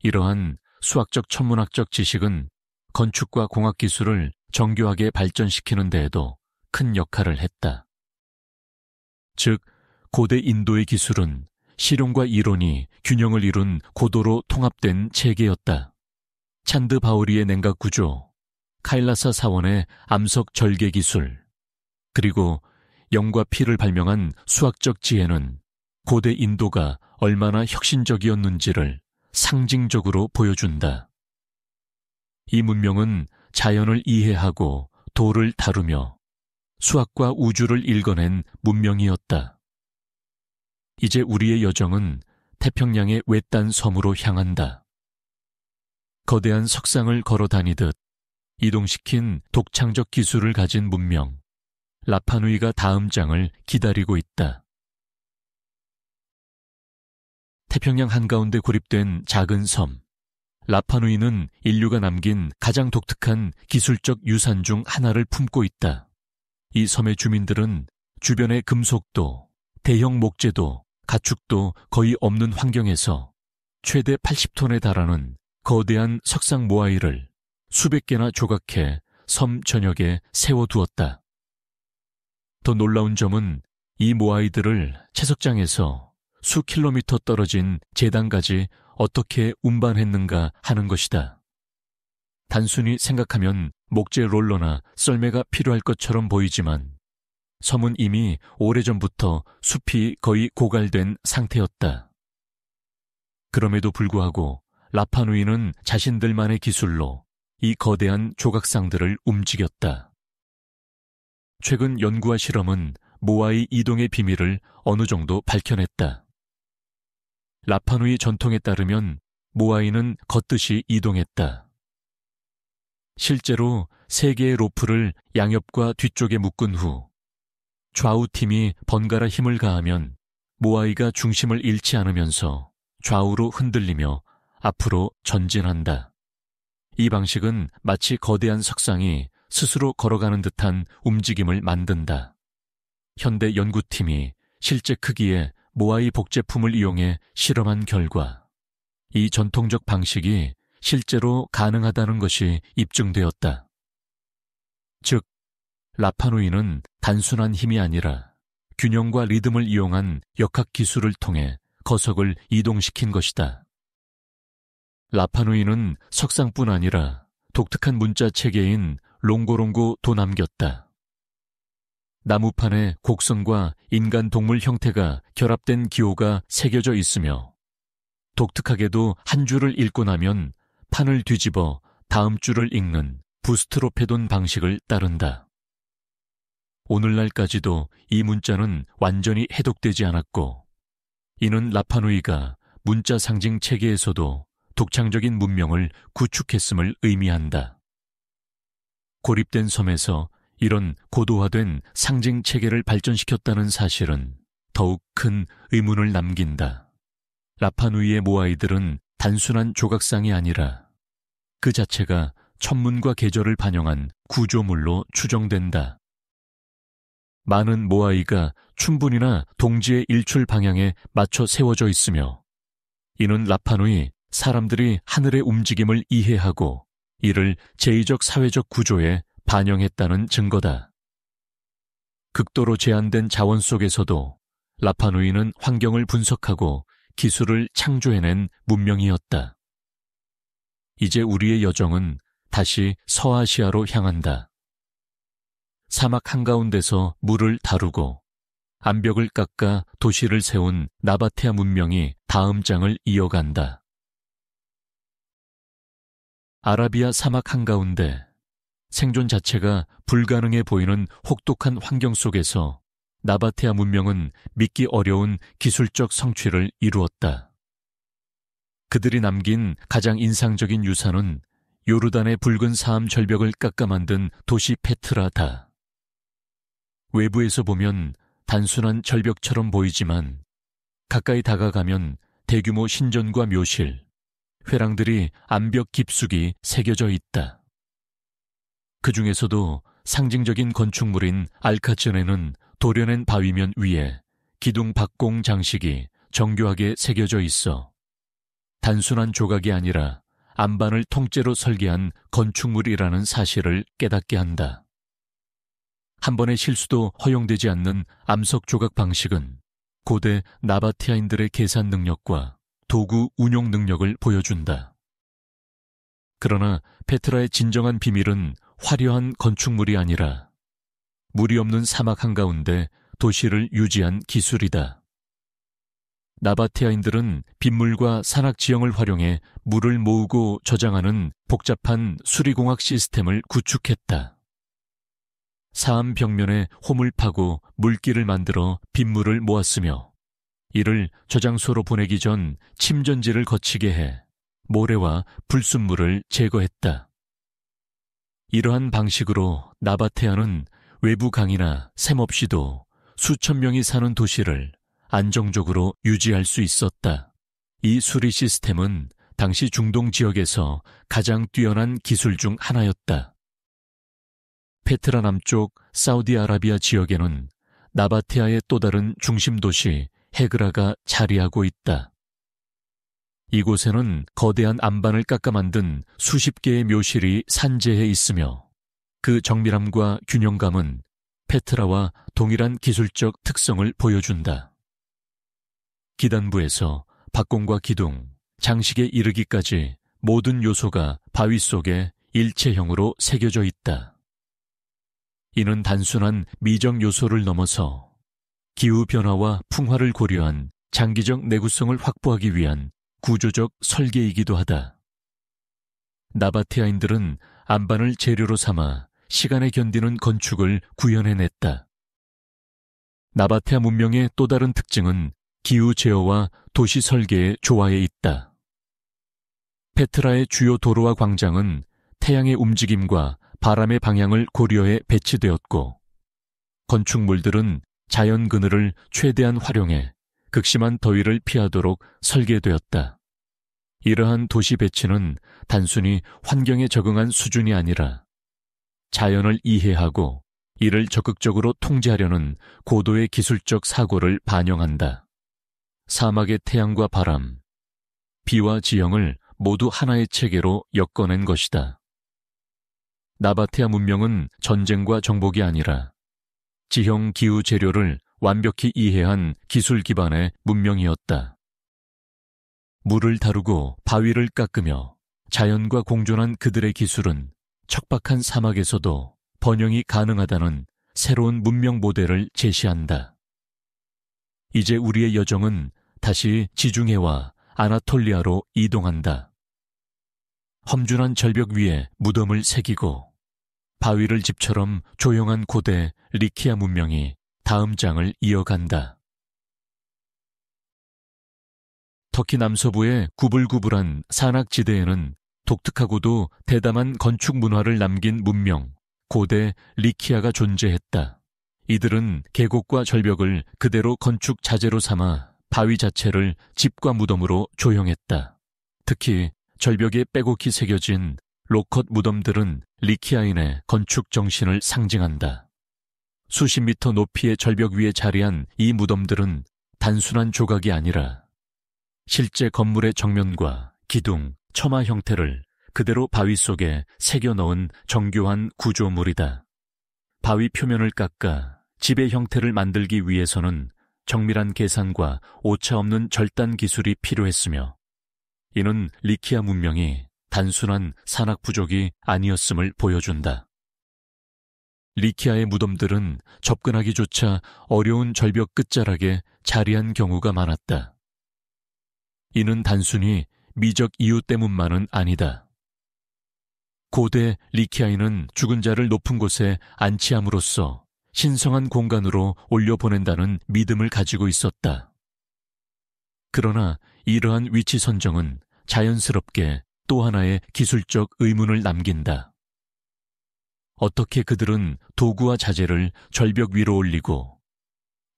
이러한 수학적 천문학적 지식은 건축과 공학 기술을 정교하게 발전시키는 데에도 큰 역할을 했다. 즉, 고대 인도의 기술은 실용과 이론이 균형을 이룬 고도로 통합된 체계였다. 찬드 바오리의 냉각 구조, 카일라사 사원의 암석 절개 기술, 그리고 영과 피를 발명한 수학적 지혜는 고대 인도가 얼마나 혁신적이었는지를 상징적으로 보여준다. 이 문명은 자연을 이해하고 도를 다루며 수학과 우주를 읽어낸 문명이었다. 이제 우리의 여정은 태평양의 외딴 섬으로 향한다. 거대한 석상을 걸어 다니듯 이동시킨 독창적 기술을 가진 문명, 라파누이가 다음 장을 기다리고 있다. 태평양 한가운데 고립된 작은 섬, 라파누이는 인류가 남긴 가장 독특한 기술적 유산 중 하나를 품고 있다. 이 섬의 주민들은 주변의 금속도, 대형 목재도, 가축도 거의 없는 환경에서 최대 80톤에 달하는 거대한 석상 모아이를 수백 개나 조각해 섬 전역에 세워두었다. 더 놀라운 점은 이 모아이들을 채석장에서 수 킬로미터 떨어진 제단까지 어떻게 운반했는가 하는 것이다. 단순히 생각하면 목재 롤러나 썰매가 필요할 것처럼 보이지만 섬은 이미 오래전부터 숲이 거의 고갈된 상태였다. 그럼에도 불구하고 라파누이는 자신들만의 기술로 이 거대한 조각상들을 움직였다. 최근 연구와 실험은 모아이 이동의 비밀을 어느 정도 밝혀냈다. 라파누이 전통에 따르면 모아이는 걷듯이 이동했다. 실제로 3개의 로프를 양옆과 뒤쪽에 묶은 후 좌우팀이 번갈아 힘을 가하면 모아이가 중심을 잃지 않으면서 좌우로 흔들리며 앞으로 전진한다. 이 방식은 마치 거대한 석상이 스스로 걸어가는 듯한 움직임을 만든다. 현대 연구팀이 실제 크기의 모아이 복제품을 이용해 실험한 결과 이 전통적 방식이 실제로 가능하다는 것이 입증되었다. 즉, 라파누이는 단순한 힘이 아니라 균형과 리듬을 이용한 역학 기술을 통해 거석을 이동시킨 것이다. 라파누이는 석상뿐 아니라 독특한 문자 체계인 롱고롱고도 남겼다. 나무판에 곡선과 인간 동물 형태가 결합된 기호가 새겨져 있으며 독특하게도 한 줄을 읽고 나면 판을 뒤집어 다음 줄을 읽는 부스트로페돈 방식을 따른다. 오늘날까지도 이 문자는 완전히 해독되지 않았고 이는 라파누이가 문자 상징 체계에서도 독창적인 문명을 구축했음을 의미한다. 고립된 섬에서 이런 고도화된 상징 체계를 발전시켰다는 사실은 더욱 큰 의문을 남긴다. 라파누이의 모아이들은 단순한 조각상이 아니라 그 자체가 천문과 계절을 반영한 구조물로 추정된다. 많은 모아이가 춘분이나 동지의 일출 방향에 맞춰 세워져 있으며 이는 라파누이 사람들이 하늘의 움직임을 이해하고 이를 제의적 사회적 구조에 반영했다는 증거다. 극도로 제한된 자원 속에서도 라파누이는 환경을 분석하고 기술을 창조해낸 문명이었다. 이제 우리의 여정은 다시 서아시아로 향한다. 사막 한가운데서 물을 다루고 암벽을 깎아 도시를 세운 나바테아 문명이 다음 장을 이어간다. 아라비아 사막 한가운데 생존 자체가 불가능해 보이는 혹독한 환경 속에서 나바테아 문명은 믿기 어려운 기술적 성취를 이루었다. 그들이 남긴 가장 인상적인 유산은 요르단의 붉은 사암 절벽을 깎아 만든 도시 페트라다. 외부에서 보면 단순한 절벽처럼 보이지만 가까이 다가가면 대규모 신전과 묘실, 회랑들이 암벽 깊숙이 새겨져 있다. 그 중에서도 상징적인 건축물인 알카츠네는 도려낸 바위면 위에 기둥 박공 장식이 정교하게 새겨져 있어 단순한 조각이 아니라 안반을 통째로 설계한 건축물이라는 사실을 깨닫게 한다. 한 번의 실수도 허용되지 않는 암석 조각 방식은 고대 나바테아인들의 계산 능력과 도구 운용 능력을 보여준다. 그러나 페트라의 진정한 비밀은 화려한 건축물이 아니라 물이 없는 사막 한가운데 도시를 유지한 기술이다. 나바테아인들은 빗물과 산악 지형을 활용해 물을 모으고 저장하는 복잡한 수리공학 시스템을 구축했다. 사암 벽면에 홈을 파고 물길을 만들어 빗물을 모았으며 이를 저장소로 보내기 전 침전지를 거치게 해 모래와 불순물을 제거했다. 이러한 방식으로 나바테아는 외부 강이나 샘 없이도 수천 명이 사는 도시를 안정적으로 유지할 수 있었다. 이 수리 시스템은 당시 중동 지역에서 가장 뛰어난 기술 중 하나였다. 페트라 남쪽 사우디아라비아 지역에는 나바테아의 또 다른 중심 도시 헤그라가 자리하고 있다. 이곳에는 거대한 안반을 깎아 만든 수십 개의 묘실이 산재해 있으며 그 정밀함과 균형감은 페트라와 동일한 기술적 특성을 보여준다. 기단부에서 박공과 기둥, 장식에 이르기까지 모든 요소가 바위 속에 일체형으로 새겨져 있다. 이는 단순한 미적 요소를 넘어서 기후변화와 풍화를 고려한 장기적 내구성을 확보하기 위한 구조적 설계이기도 하다. 나바테아인들은 안반을 재료로 삼아 시간에 견디는 건축을 구현해냈다. 나바테아 문명의 또 다른 특징은 기후 제어와 도시 설계의 조화에 있다. 페트라의 주요 도로와 광장은 태양의 움직임과 바람의 방향을 고려해 배치되었고, 건축물들은 자연 그늘을 최대한 활용해 극심한 더위를 피하도록 설계되었다. 이러한 도시 배치는 단순히 환경에 적응한 수준이 아니라 자연을 이해하고 이를 적극적으로 통제하려는 고도의 기술적 사고를 반영한다. 사막의 태양과 바람, 비와 지형을 모두 하나의 체계로 엮어낸 것이다. 나바테아 문명은 전쟁과 정복이 아니라 지형 기후 재료를 완벽히 이해한 기술 기반의 문명이었다. 물을 다루고 바위를 깎으며 자연과 공존한 그들의 기술은 척박한 사막에서도 번영이 가능하다는 새로운 문명 모델을 제시한다. 이제 우리의 여정은 다시 지중해와 아나톨리아로 이동한다. 험준한 절벽 위에 무덤을 새기고 바위를 집처럼 조용한 고대 리키아 문명이 다음 장을 이어간다. 터키 남서부의 구불구불한 산악지대에는 독특하고도 대담한 건축 문화를 남긴 문명, 고대 리키아가 존재했다. 이들은 계곡과 절벽을 그대로 건축 자재로 삼아 바위 자체를 집과 무덤으로 조형했다. 특히 절벽에 빼곡히 새겨진 로컷 무덤들은 리키아인의 건축 정신을 상징한다. 수십 미터 높이의 절벽 위에 자리한 이 무덤들은 단순한 조각이 아니라 실제 건물의 정면과 기둥, 처마 형태를 그대로 바위 속에 새겨 넣은 정교한 구조물이다. 바위 표면을 깎아 집의 형태를 만들기 위해서는 정밀한 계산과 오차 없는 절단 기술이 필요했으며, 이는 리키아 문명이 단순한 산악 부족이 아니었음을 보여준다. 리키아의 무덤들은 접근하기조차 어려운 절벽 끝자락에 자리한 경우가 많았다. 이는 단순히 미적 이유 때문만은 아니다. 고대 리키아인은 죽은 자를 높은 곳에 안치함으로써 신성한 공간으로 올려보낸다는 믿음을 가지고 있었다. 그러나 이러한 위치 선정은 자연스럽게 또 하나의 기술적 의문을 남긴다. 어떻게 그들은 도구와 자재를 절벽 위로 올리고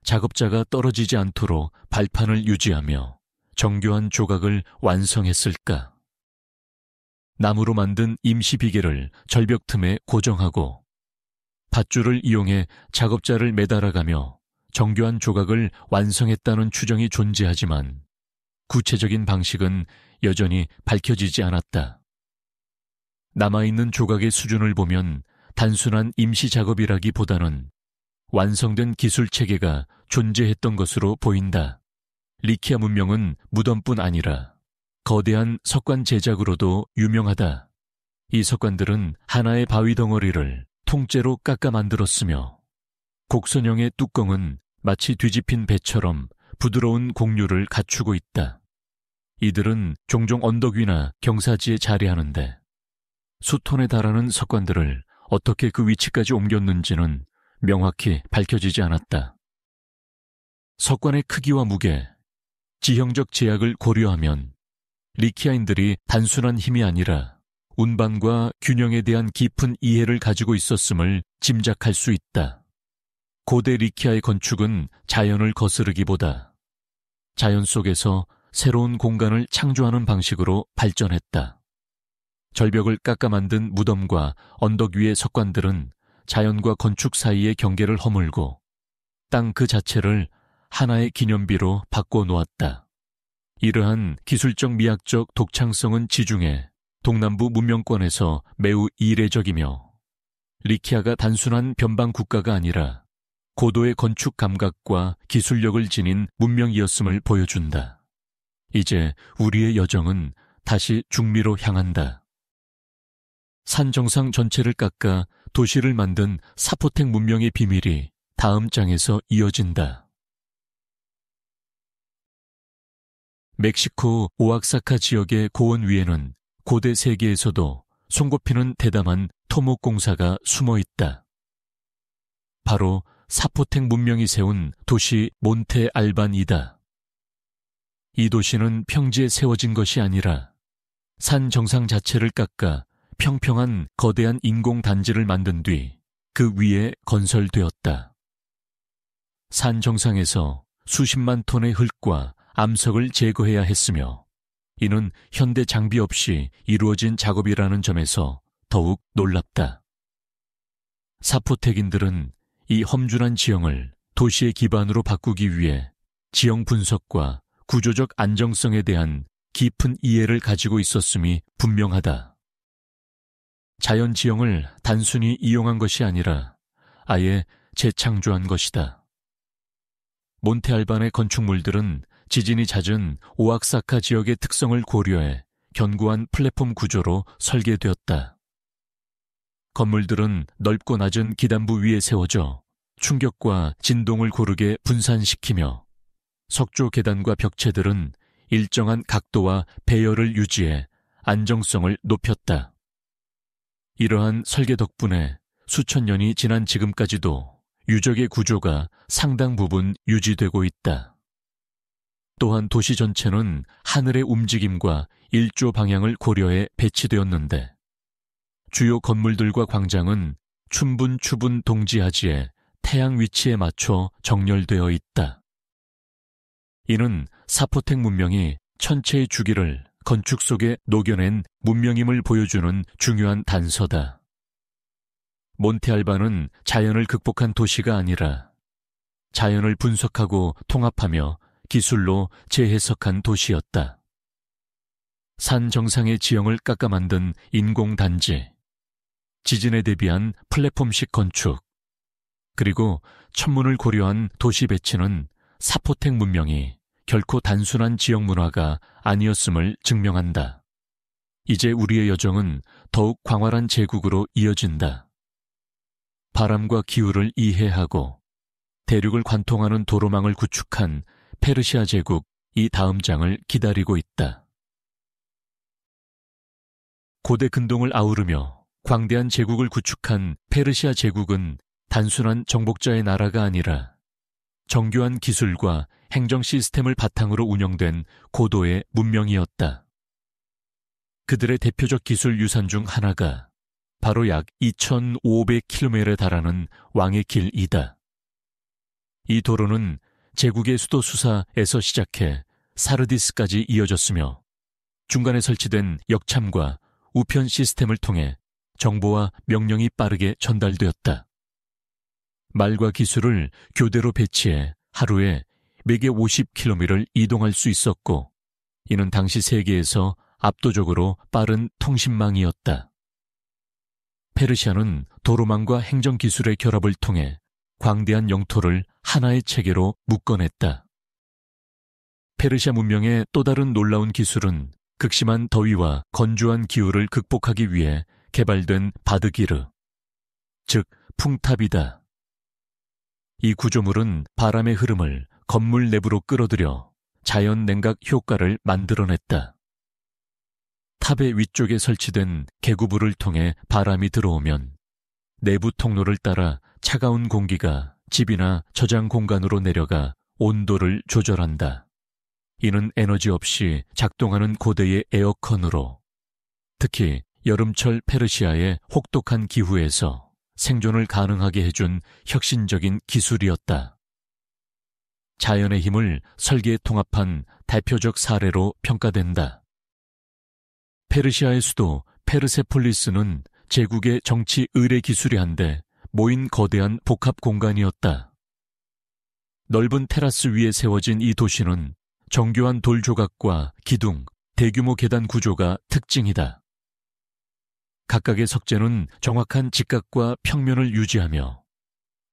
작업자가 떨어지지 않도록 발판을 유지하며 정교한 조각을 완성했을까? 나무로 만든 임시 비계를 절벽 틈에 고정하고 밧줄을 이용해 작업자를 매달아가며 정교한 조각을 완성했다는 추정이 존재하지만 구체적인 방식은 여전히 밝혀지지 않았다. 남아있는 조각의 수준을 보면 단순한 임시 작업이라기보다는 완성된 기술 체계가 존재했던 것으로 보인다. 리키아 문명은 무덤뿐 아니라 거대한 석관 제작으로도 유명하다. 이 석관들은 하나의 바위 덩어리를 통째로 깎아 만들었으며 곡선형의 뚜껑은 마치 뒤집힌 배처럼 부드러운 곡률을 갖추고 있다. 이들은 종종 언덕 위나 경사지에 자리하는데 수톤에 달하는 석관들을 어떻게 그 위치까지 옮겼는지는 명확히 밝혀지지 않았다. 석관의 크기와 무게, 지형적 제약을 고려하면 리키아인들이 단순한 힘이 아니라 운반과 균형에 대한 깊은 이해를 가지고 있었음을 짐작할 수 있다. 고대 리키아의 건축은 자연을 거스르기보다 자연 속에서 새로운 공간을 창조하는 방식으로 발전했다. 절벽을 깎아 만든 무덤과 언덕 위의 석관들은 자연과 건축 사이의 경계를 허물고 땅 그 자체를 하나의 기념비로 바꿔 놓았다. 이러한 기술적 미학적 독창성은 지중해 동남부 문명권에서 매우 이례적이며 리키아가 단순한 변방 국가가 아니라 고도의 건축 감각과 기술력을 지닌 문명이었음을 보여준다. 이제 우리의 여정은 다시 중미로 향한다. 산 정상 전체를 깎아 도시를 만든 사포텍 문명의 비밀이 다음 장에서 이어진다. 멕시코 오아사카 지역의 고원 위에는 고대 세계에서도 손꼽히는 대담한 토목 공사가 숨어 있다. 바로 사포텍 문명이 세운 도시 몬테 알반이다. 이 도시는 평지에 세워진 것이 아니라 산 정상 자체를 깎아 평평한 거대한 인공 단지를 만든 뒤 그 위에 건설되었다. 산 정상에서 수십만 톤의 흙과 암석을 제거해야 했으며 이는 현대 장비 없이 이루어진 작업이라는 점에서 더욱 놀랍다. 사포텍인들은 이 험준한 지형을 도시의 기반으로 바꾸기 위해 지형 분석과 구조적 안정성에 대한 깊은 이해를 가지고 있었음이 분명하다. 자연 지형을 단순히 이용한 것이 아니라 아예 재창조한 것이다. 몬테알반의 건축물들은 지진이 잦은 오아사카 지역의 특성을 고려해 견고한 플랫폼 구조로 설계되었다. 건물들은 넓고 낮은 기단부 위에 세워져 충격과 진동을 고르게 분산시키며 석조 계단과 벽체들은 일정한 각도와 배열을 유지해 안정성을 높였다. 이러한 설계 덕분에 수천 년이 지난 지금까지도 유적의 구조가 상당 부분 유지되고 있다. 또한 도시 전체는 하늘의 움직임과 일조 방향을 고려해 배치되었는데 주요 건물들과 광장은 춘분 동지하지에 태양 위치에 맞춰 정렬되어 있다. 이는 사포텍 문명이 천체의 주기를 건축 속에 녹여낸 문명임을 보여주는 중요한 단서다. 몬테알반은 자연을 극복한 도시가 아니라 자연을 분석하고 통합하며 기술로 재해석한 도시였다. 산 정상의 지형을 깎아 만든 인공단지, 지진에 대비한 플랫폼식 건축, 그리고 천문을 고려한 도시 배치는 사포텍 문명이 결코 단순한 지역 문화가 아니었음을 증명한다. 이제 우리의 여정은 더욱 광활한 제국으로 이어진다. 바람과 기후를 이해하고 대륙을 관통하는 도로망을 구축한 페르시아 제국 이 다음 장을 기다리고 있다. 고대 근동을 아우르며 광대한 제국을 구축한 페르시아 제국은 단순한 정복자의 나라가 아니라 정교한 기술과 행정 시스템을 바탕으로 운영된 고도의 문명이었다. 그들의 대표적 기술 유산 중 하나가 바로 약 2,500km에 달하는 왕의 길이다. 이 도로는 제국의 수도 수사에서 시작해 사르디스까지 이어졌으며 중간에 설치된 역참과 우편 시스템을 통해 정보와 명령이 빠르게 전달되었다. 말과 기술을 교대로 배치해 하루에 매개 50km를 이동할 수 있었고 이는 당시 세계에서 압도적으로 빠른 통신망이었다. 페르시아는 도로망과 행정기술의 결합을 통해 광대한 영토를 하나의 체계로 묶어냈다. 페르시아 문명의 또 다른 놀라운 기술은 극심한 더위와 건조한 기후를 극복하기 위해 개발된 바드기르, 즉 풍탑이다. 이 구조물은 바람의 흐름을 건물 내부로 끌어들여 자연 냉각 효과를 만들어냈다. 탑의 위쪽에 설치된 개구부를 통해 바람이 들어오면 내부 통로를 따라 차가운 공기가 집이나 저장 공간으로 내려가 온도를 조절한다. 이는 에너지 없이 작동하는 고대의 에어컨으로 특히 여름철 페르시아의 혹독한 기후에서 생존을 가능하게 해준 혁신적인 기술이었다. 자연의 힘을 설계에 통합한 대표적 사례로 평가된다. 페르시아의 수도 페르세폴리스는 제국의 정치 의뢰 기술이 한데 모인 거대한 복합 공간이었다. 넓은 테라스 위에 세워진 이 도시는 정교한 돌 조각과 기둥, 대규모 계단 구조가 특징이다. 각각의 석재는 정확한 직각과 평면을 유지하며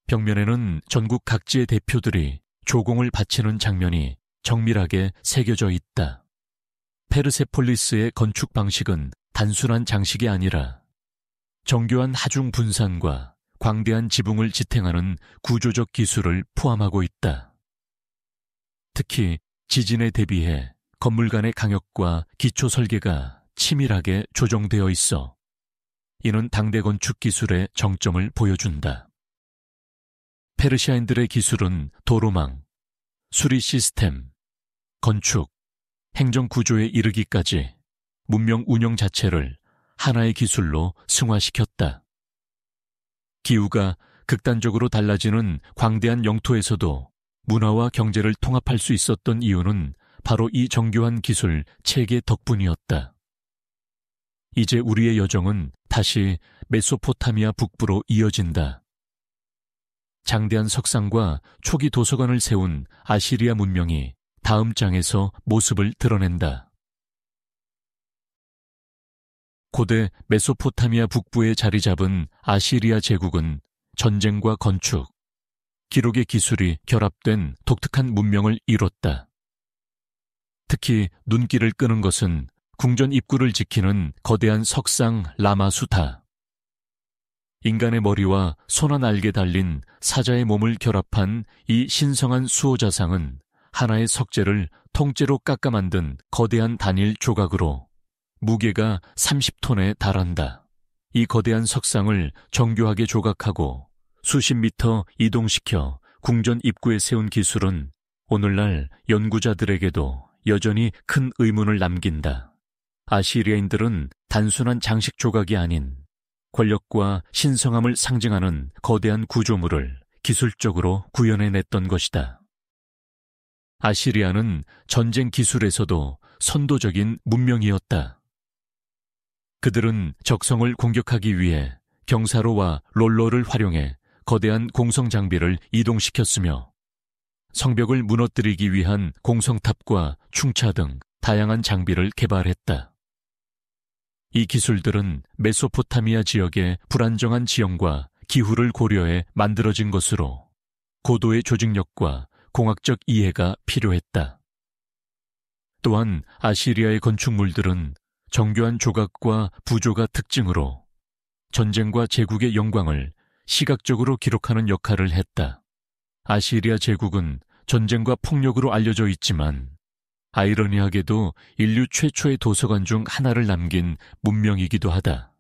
벽면에는 전국 각지의 대표들이 조공을 바치는 장면이 정밀하게 새겨져 있다. 페르세폴리스의 건축 방식은 단순한 장식이 아니라 정교한 하중 분산과 광대한 지붕을 지탱하는 구조적 기술을 포함하고 있다. 특히 지진에 대비해 건물 간의 강역과 기초 설계가 치밀하게 조정되어 있어 이는 당대 건축 기술의 정점을 보여준다. 페르시아인들의 기술은 도로망, 수리 시스템, 건축, 행정 구조에 이르기까지 문명 운영 자체를 하나의 기술로 승화시켰다. 기후가 극단적으로 달라지는 광대한 영토에서도 문화와 경제를 통합할 수 있었던 이유는 바로 이 정교한 기술 체계 덕분이었다. 이제 우리의 여정은 다시 메소포타미아 북부로 이어진다. 장대한 석상과 초기 도서관을 세운 아시리아 문명이 다음 장에서 모습을 드러낸다. 고대 메소포타미아 북부에 자리 잡은 아시리아 제국은 전쟁과 건축, 기록의 기술이 결합된 독특한 문명을 이뤘다. 특히 눈길을 끄는 것은 궁전 입구를 지키는 거대한 석상 라마수타. 인간의 머리와 소나 날개 달린 사자의 몸을 결합한 이 신성한 수호자상은 하나의 석재를 통째로 깎아 만든 거대한 단일 조각으로 무게가 30톤에 달한다. 이 거대한 석상을 정교하게 조각하고 수십 미터 이동시켜 궁전 입구에 세운 기술은 오늘날 연구자들에게도 여전히 큰 의문을 남긴다. 아시리아인들은 단순한 장식 조각이 아닌 권력과 신성함을 상징하는 거대한 구조물을 기술적으로 구현해냈던 것이다. 아시리아는 전쟁 기술에서도 선도적인 문명이었다. 그들은 적성을 공격하기 위해 경사로와 롤러를 활용해 거대한 공성 장비를 이동시켰으며 성벽을 무너뜨리기 위한 공성탑과 충차 등 다양한 장비를 개발했다. 이 기술들은 메소포타미아 지역의 불안정한 지형과 기후를 고려해 만들어진 것으로 고도의 조직력과 공학적 이해가 필요했다. 또한 아시리아의 건축물들은 정교한 조각과 부조가 특징으로 전쟁과 제국의 영광을 시각적으로 기록하는 역할을 했다. 아시리아 제국은 전쟁과 폭력으로 알려져 있지만 아이러니하게도 인류 최초의 도서관 중 하나를 남긴 문명이기도 하다.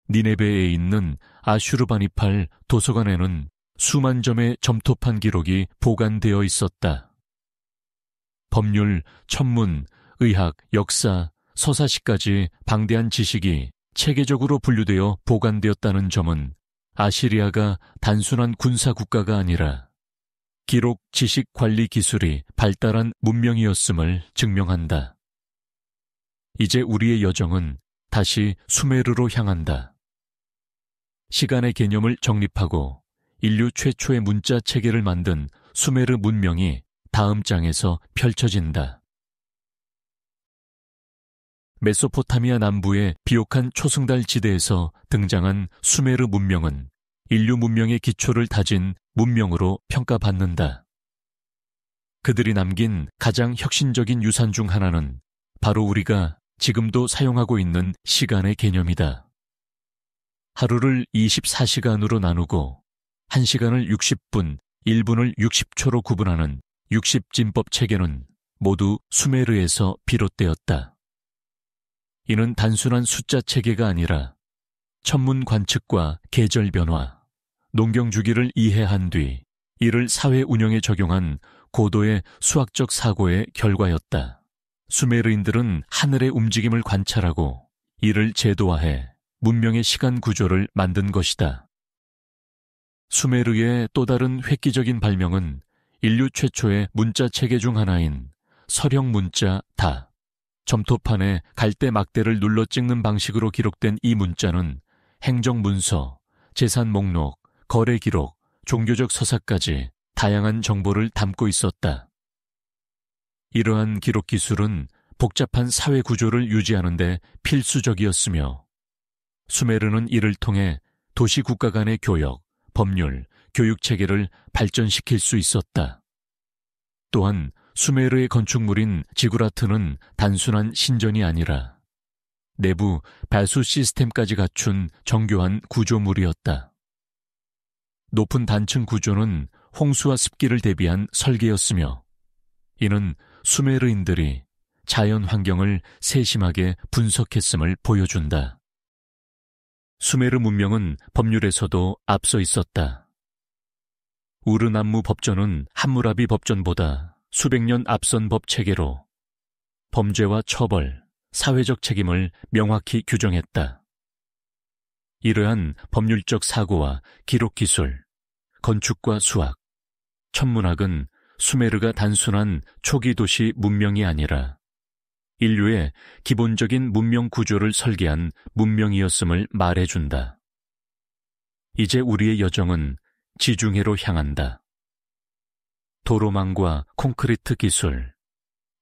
니네베에 있는 아슈르바니팔 도서관에는 수만 점의 점토판 기록이 보관되어 있었다. 법률, 천문, 의학, 역사, 서사시까지 방대한 지식이 체계적으로 분류되어 보관되었다는 점은 아시리아가 단순한 군사 국가가 아니라 기록, 지식, 관리 기술이 발달한 문명이었음을 증명한다. 이제 우리의 여정은 다시 수메르로 향한다. 시간의 개념을 정립하고 인류 최초의 문자 체계를 만든 수메르 문명이 다음 장에서 펼쳐진다. 메소포타미아 남부의 비옥한 초승달 지대에서 등장한 수메르 문명은 인류 문명의 기초를 다진 문명으로 평가받는다. 그들이 남긴 가장 혁신적인 유산 중 하나는 바로 우리가 지금도 사용하고 있는 시간의 개념이다. 하루를 24시간으로 나누고 1시간을 60분, 1분을 60초로 구분하는 60진법 체계는 모두 수메르에서 비롯되었다. 이는 단순한 숫자 체계가 아니라 천문 관측과 계절 변화, 농경 주기를 이해한 뒤 이를 사회 운영에 적용한 고도의 수학적 사고의 결과였다. 수메르인들은 하늘의 움직임을 관찰하고 이를 제도화해 문명의 시간 구조를 만든 것이다. 수메르의 또 다른 획기적인 발명은 인류 최초의 문자 체계 중 하나인 서령 문자 다, 점토판에 갈대 막대를 눌러 찍는 방식으로 기록된 이 문자는 행정문서, 재산 목록, 거래 기록, 종교적 서사까지 다양한 정보를 담고 있었다. 이러한 기록 기술은 복잡한 사회 구조를 유지하는 데 필수적이었으며 수메르는 이를 통해 도시 국가 간의 교역, 법률, 교육 체계를 발전시킬 수 있었다. 또한 수메르의 건축물인 지구라트는 단순한 신전이 아니라 내부 배수 시스템까지 갖춘 정교한 구조물이었다. 높은 단층 구조는 홍수와 습기를 대비한 설계였으며 이는 수메르인들이 자연 환경을 세심하게 분석했음을 보여준다. 수메르 문명은 법률에서도 앞서 있었다. 우르남무 법전은 함무라비 법전보다 수백 년 앞선 법 체계로 범죄와 처벌, 사회적 책임을 명확히 규정했다. 이러한 법률적 사고와 기록 기술, 건축과 수학, 천문학은 수메르가 단순한 초기 도시 문명이 아니라 인류의 기본적인 문명 구조를 설계한 문명이었음을 말해준다. 이제 우리의 여정은 지중해로 향한다. 도로망과 콘크리트 기술,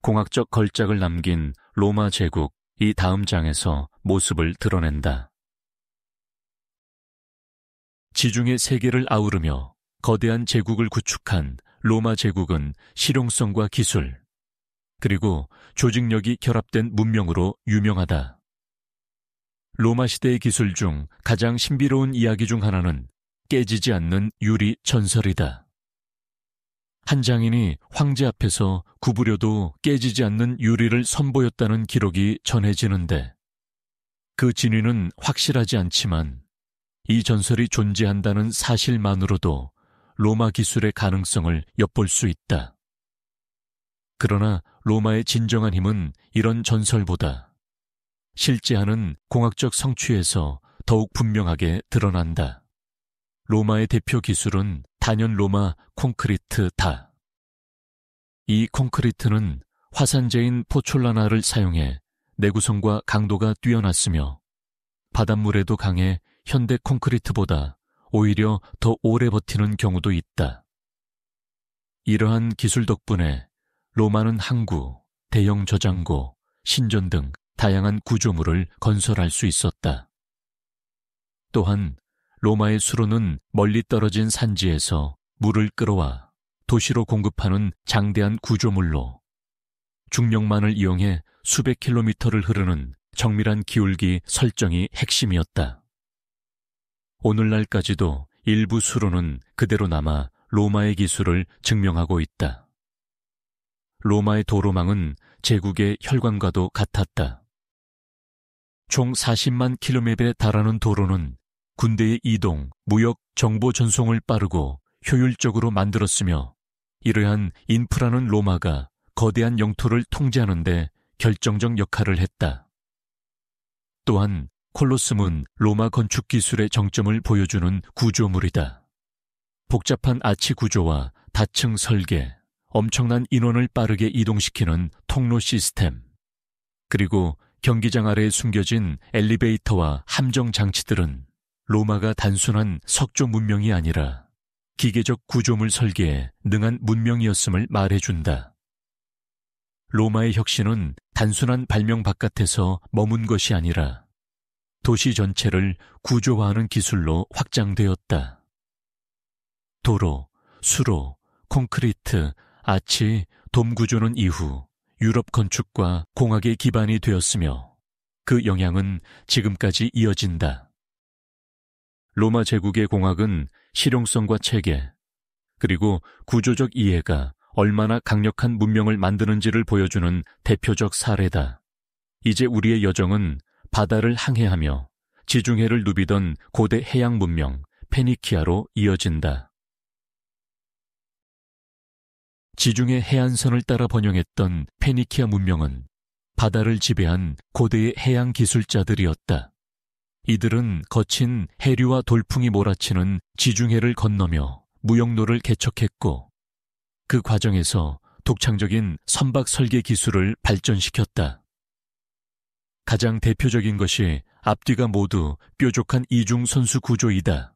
공학적 걸작을 남긴 로마 제국 이 다음 장에서 모습을 드러낸다. 지중해 세계를 아우르며 거대한 제국을 구축한 로마 제국은 실용성과 기술, 그리고 조직력이 결합된 문명으로 유명하다. 로마 시대의 기술 중 가장 신비로운 이야기 중 하나는 깨지지 않는 유리 전설이다. 한 장인이 황제 앞에서 구부려도 깨지지 않는 유리를 선보였다는 기록이 전해지는데 그 진위는 확실하지 않지만 이 전설이 존재한다는 사실만으로도 로마 기술의 가능성을 엿볼 수 있다. 그러나 로마의 진정한 힘은 이런 전설보다 실제하는 공학적 성취에서 더욱 분명하게 드러난다. 로마의 대표 기술은 단연 로마 콘크리트 다. 이 콘크리트는 화산재인 포촐라나를 사용해 내구성과 강도가 뛰어났으며 바닷물에도 강해 현대 콘크리트보다 오히려 더 오래 버티는 경우도 있다. 이러한 기술 덕분에 로마는 항구, 대형 저장고, 신전 등 다양한 구조물을 건설할 수 있었다. 또한 로마의 수로는 멀리 떨어진 산지에서 물을 끌어와 도시로 공급하는 장대한 구조물로 중력만을 이용해 수백 킬로미터를 흐르는 정밀한 기울기 설정이 핵심이었다. 오늘날까지도 일부 수로는 그대로 남아 로마의 기술을 증명하고 있다. 로마의 도로망은 제국의 혈관과도 같았다. 총 40만 킬로미터에 달하는 도로는 군대의 이동, 무역, 정보 전송을 빠르고 효율적으로 만들었으며 이러한 인프라는 로마가 거대한 영토를 통제하는 데 결정적 역할을 했다. 또한 콜로세움은 로마 건축 기술의 정점을 보여주는 구조물이다. 복잡한 아치 구조와 다층 설계, 엄청난 인원을 빠르게 이동시키는 통로 시스템, 그리고 경기장 아래에 숨겨진 엘리베이터와 함정 장치들은 로마가 단순한 석조 문명이 아니라 기계적 구조물 설계에 능한 문명이었음을 말해준다. 로마의 혁신은 단순한 발명 바깥에서 머문 것이 아니라 도시 전체를 구조화하는 기술로 확장되었다. 도로, 수로, 콘크리트, 아치, 돔 구조는 이후 유럽 건축과 공학의 기반이 되었으며 그 영향은 지금까지 이어진다. 로마 제국의 공학은 실용성과 체계, 그리고 구조적 이해가 얼마나 강력한 문명을 만드는지를 보여주는 대표적 사례다. 이제 우리의 여정은 바다를 항해하며 지중해를 누비던 고대 해양 문명 페니키아로 이어진다. 지중해 해안선을 따라 번영했던 페니키아 문명은 바다를 지배한 고대의 해양 기술자들이었다. 이들은 거친 해류와 돌풍이 몰아치는 지중해를 건너며 무역로를 개척했고 그 과정에서 독창적인 선박 설계 기술을 발전시켰다. 가장 대표적인 것이 앞뒤가 모두 뾰족한 이중 선수 구조이다.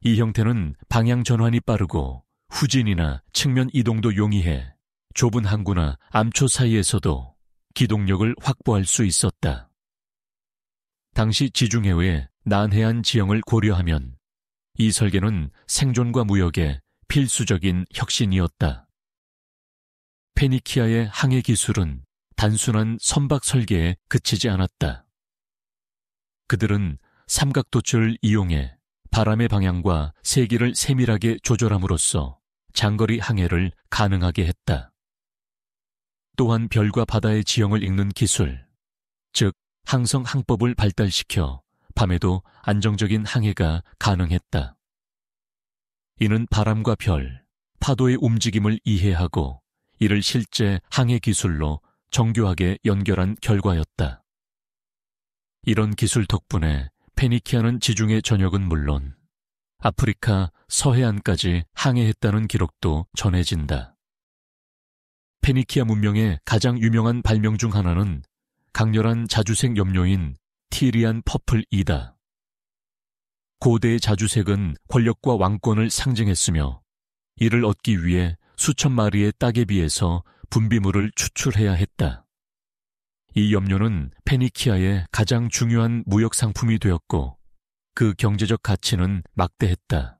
이 형태는 방향 전환이 빠르고 후진이나 측면 이동도 용이해 좁은 항구나 암초 사이에서도 기동력을 확보할 수 있었다. 당시 지중해의 난해안 지형을 고려하면 이 설계는 생존과 무역에 필수적인 혁신이었다. 페니키아의 항해 기술은 단순한 선박 설계에 그치지 않았다. 그들은 삼각도체를 이용해 바람의 방향과 세기를 세밀하게 조절함으로써 장거리 항해를 가능하게 했다. 또한 별과 바다의 지형을 읽는 기술, 즉 항성 항법을 발달시켜 밤에도 안정적인 항해가 가능했다. 이는 바람과 별, 파도의 움직임을 이해하고 이를 실제 항해 기술로 정교하게 연결한 결과였다. 이런 기술 덕분에 페니키아는 지중해 전역은 물론 아프리카 서해안까지 항해했다는 기록도 전해진다. 페니키아 문명의 가장 유명한 발명 중 하나는 강렬한 자주색 염료인 티리안 퍼플이다. 고대의 자주색은 권력과 왕권을 상징했으며 이를 얻기 위해 수천 마리의 딱에 비해서 분비물을 추출해야 했다. 이 염료는 페니키아의 가장 중요한 무역 상품이 되었고 그 경제적 가치는 막대했다.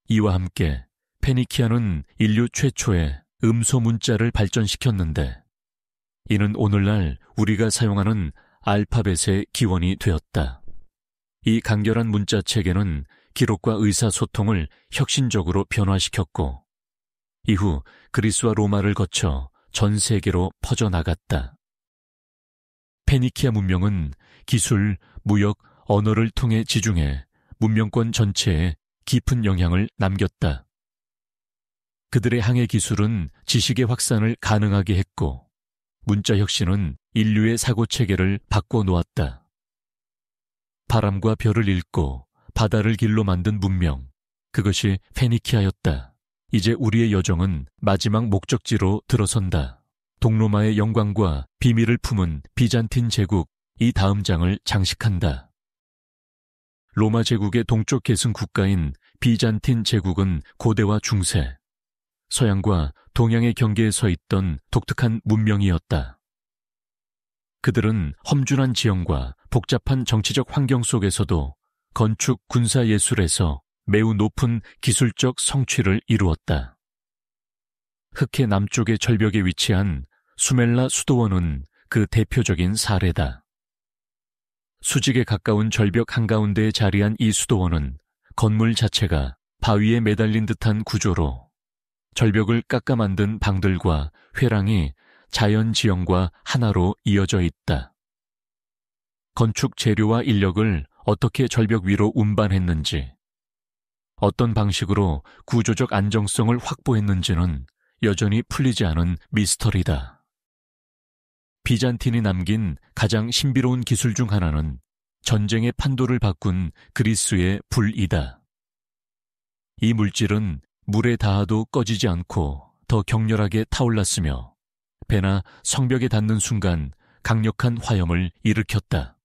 이와 함께 페니키아는 인류 최초의 음소 문자를 발전시켰는데 이는 오늘날 우리가 사용하는 알파벳의 기원이 되었다. 이 간결한 문자 체계는 기록과 의사소통을 혁신적으로 변화시켰고 이후 그리스와 로마를 거쳐 전 세계로 퍼져나갔다. 페니키아 문명은 기술, 무역, 언어를 통해 지중해 문명권 전체에 깊은 영향을 남겼다. 그들의 항해 기술은 지식의 확산을 가능하게 했고 문자 혁신은 인류의 사고체계를 바꿔놓았다. 바람과 별을 읽고 바다를 길로 만든 문명, 그것이 페니키아였다. 이제 우리의 여정은 마지막 목적지로 들어선다. 동로마의 영광과 비밀을 품은 비잔틴 제국, 이 다음 장을 장식한다. 로마 제국의 동쪽 계승 국가인 비잔틴 제국은 고대와 중세, 서양과 동양의 경계에 서 있던 독특한 문명이었다. 그들은 험준한 지형과 복잡한 정치적 환경 속에서도 건축 군사 예술에서 매우 높은 기술적 성취를 이루었다. 흑해 남쪽의 절벽에 위치한 수멜라 수도원은 그 대표적인 사례다. 수직에 가까운 절벽 한가운데에 자리한 이 수도원은 건물 자체가 바위에 매달린 듯한 구조로 절벽을 깎아 만든 방들과 회랑이 자연 지형과 하나로 이어져 있다. 건축 재료와 인력을 어떻게 절벽 위로 운반했는지, 어떤 방식으로 구조적 안정성을 확보했는지는 여전히 풀리지 않은 미스터리다. 비잔틴이 남긴 가장 신비로운 기술 중 하나는 전쟁의 판도를 바꾼 그리스의 불이다. 이 물질은 물에 닿아도 꺼지지 않고 더 격렬하게 타올랐으며 배나 성벽에 닿는 순간 강력한 화염을 일으켰다.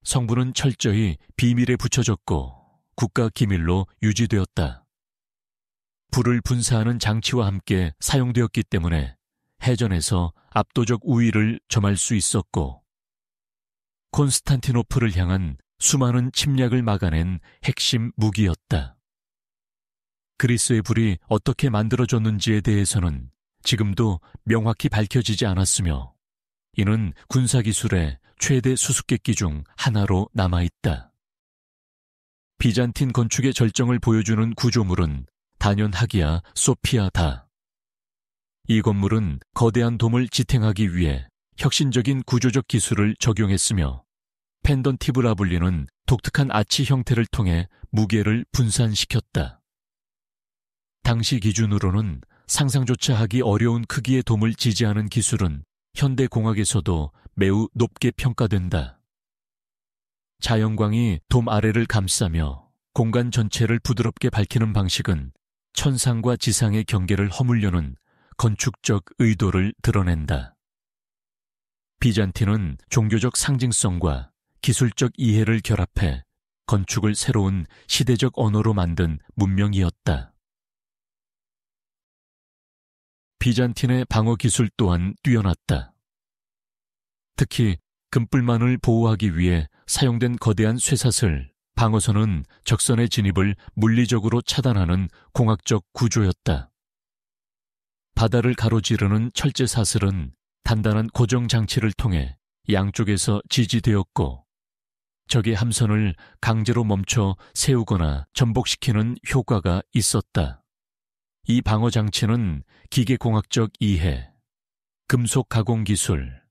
성분은 철저히 비밀에 붙여졌고 국가 기밀로 유지되었다. 불을 분사하는 장치와 함께 사용되었기 때문에 해전에서 압도적 우위를 점할 수 있었고 콘스탄티노플을 향한 수많은 침략을 막아낸 핵심 무기였다. 그리스의 불이 어떻게 만들어졌는지에 대해서는 지금도 명확히 밝혀지지 않았으며 이는 군사기술의 최대 수수께끼 중 하나로 남아있다. 비잔틴 건축의 절정을 보여주는 구조물은 단연 하기야 소피아다. 이 건물은 거대한 돔을 지탱하기 위해 혁신적인 구조적 기술을 적용했으며 펜던티브라 불리는 독특한 아치 형태를 통해 무게를 분산시켰다. 당시 기준으로는 상상조차 하기 어려운 크기의 돔을 지지하는 기술은 현대공학에서도 매우 높게 평가된다. 자연광이 돔 아래를 감싸며 공간 전체를 부드럽게 밝히는 방식은 천상과 지상의 경계를 허물려는 건축적 의도를 드러낸다. 비잔틴은 종교적 상징성과 기술적 이해를 결합해 건축을 새로운 시대적 언어로 만든 문명이었다. 비잔틴의 방어 기술 또한 뛰어났다. 특히 금뿔만을 보호하기 위해 사용된 거대한 쇠사슬, 방어선은 적선의 진입을 물리적으로 차단하는 공학적 구조였다. 바다를 가로지르는 철제사슬은 단단한 고정장치를 통해 양쪽에서 지지되었고, 적의 함선을 강제로 멈춰 세우거나 전복시키는 효과가 있었다. 이 방어장치는 기계공학적 이해, 금속 가공 기술,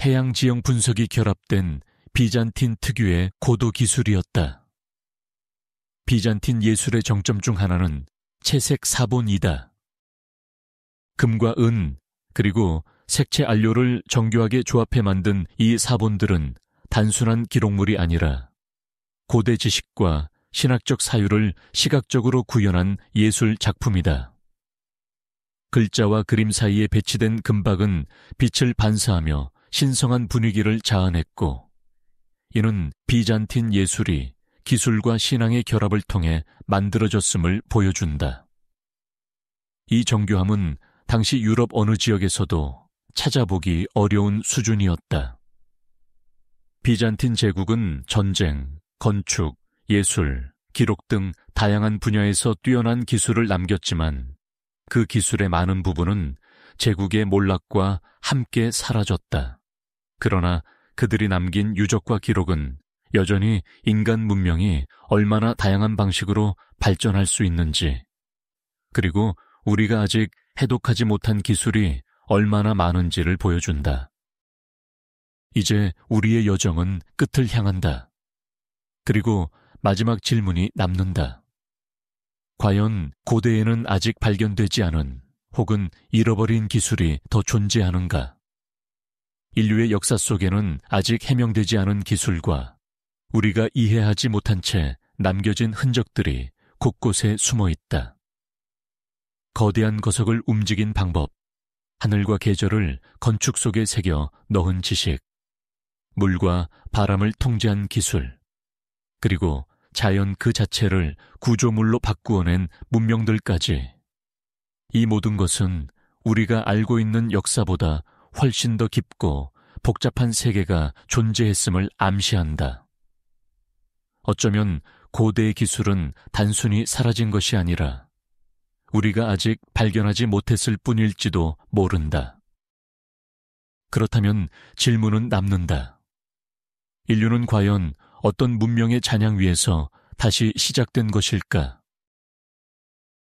해양 지형 분석이 결합된 비잔틴 특유의 고도 기술이었다. 비잔틴 예술의 정점 중 하나는 채색 사본이다. 금과 은, 그리고 색채 안료를 정교하게 조합해 만든 이 사본들은 단순한 기록물이 아니라 고대 지식과 신학적 사유를 시각적으로 구현한 예술 작품이다. 글자와 그림 사이에 배치된 금박은 빛을 반사하며 신성한 분위기를 자아냈고, 이는 비잔틴 예술이 기술과 신앙의 결합을 통해 만들어졌음을 보여준다. 이 정교함은 당시 유럽 어느 지역에서도 찾아보기 어려운 수준이었다. 비잔틴 제국은 전쟁, 건축, 예술, 기록 등 다양한 분야에서 뛰어난 기술을 남겼지만 그 기술의 많은 부분은 제국의 몰락과 함께 사라졌다. 그러나 그들이 남긴 유적과 기록은 여전히 인간 문명이 얼마나 다양한 방식으로 발전할 수 있는지, 그리고 우리가 아직 해독하지 못한 기술이 얼마나 많은지를 보여준다. 이제 우리의 여정은 끝을 향한다. 그리고 마지막 질문이 남는다. 과연 고대에는 아직 발견되지 않은 혹은 잃어버린 기술이 더 존재하는가? 인류의 역사 속에는 아직 해명되지 않은 기술과 우리가 이해하지 못한 채 남겨진 흔적들이 곳곳에 숨어 있다. 거대한 거석을 움직인 방법, 하늘과 계절을 건축 속에 새겨 넣은 지식, 물과 바람을 통제한 기술, 그리고 자연 그 자체를 구조물로 바꾸어낸 문명들까지, 이 모든 것은 우리가 알고 있는 역사보다 훨씬 더 깊고 복잡한 세계가 존재했음을 암시한다. 어쩌면 고대의 기술은 단순히 사라진 것이 아니라 우리가 아직 발견하지 못했을 뿐일지도 모른다. 그렇다면 질문은 남는다. 인류는 과연 어떤 문명의 잔향 위에서 다시 시작된 것일까?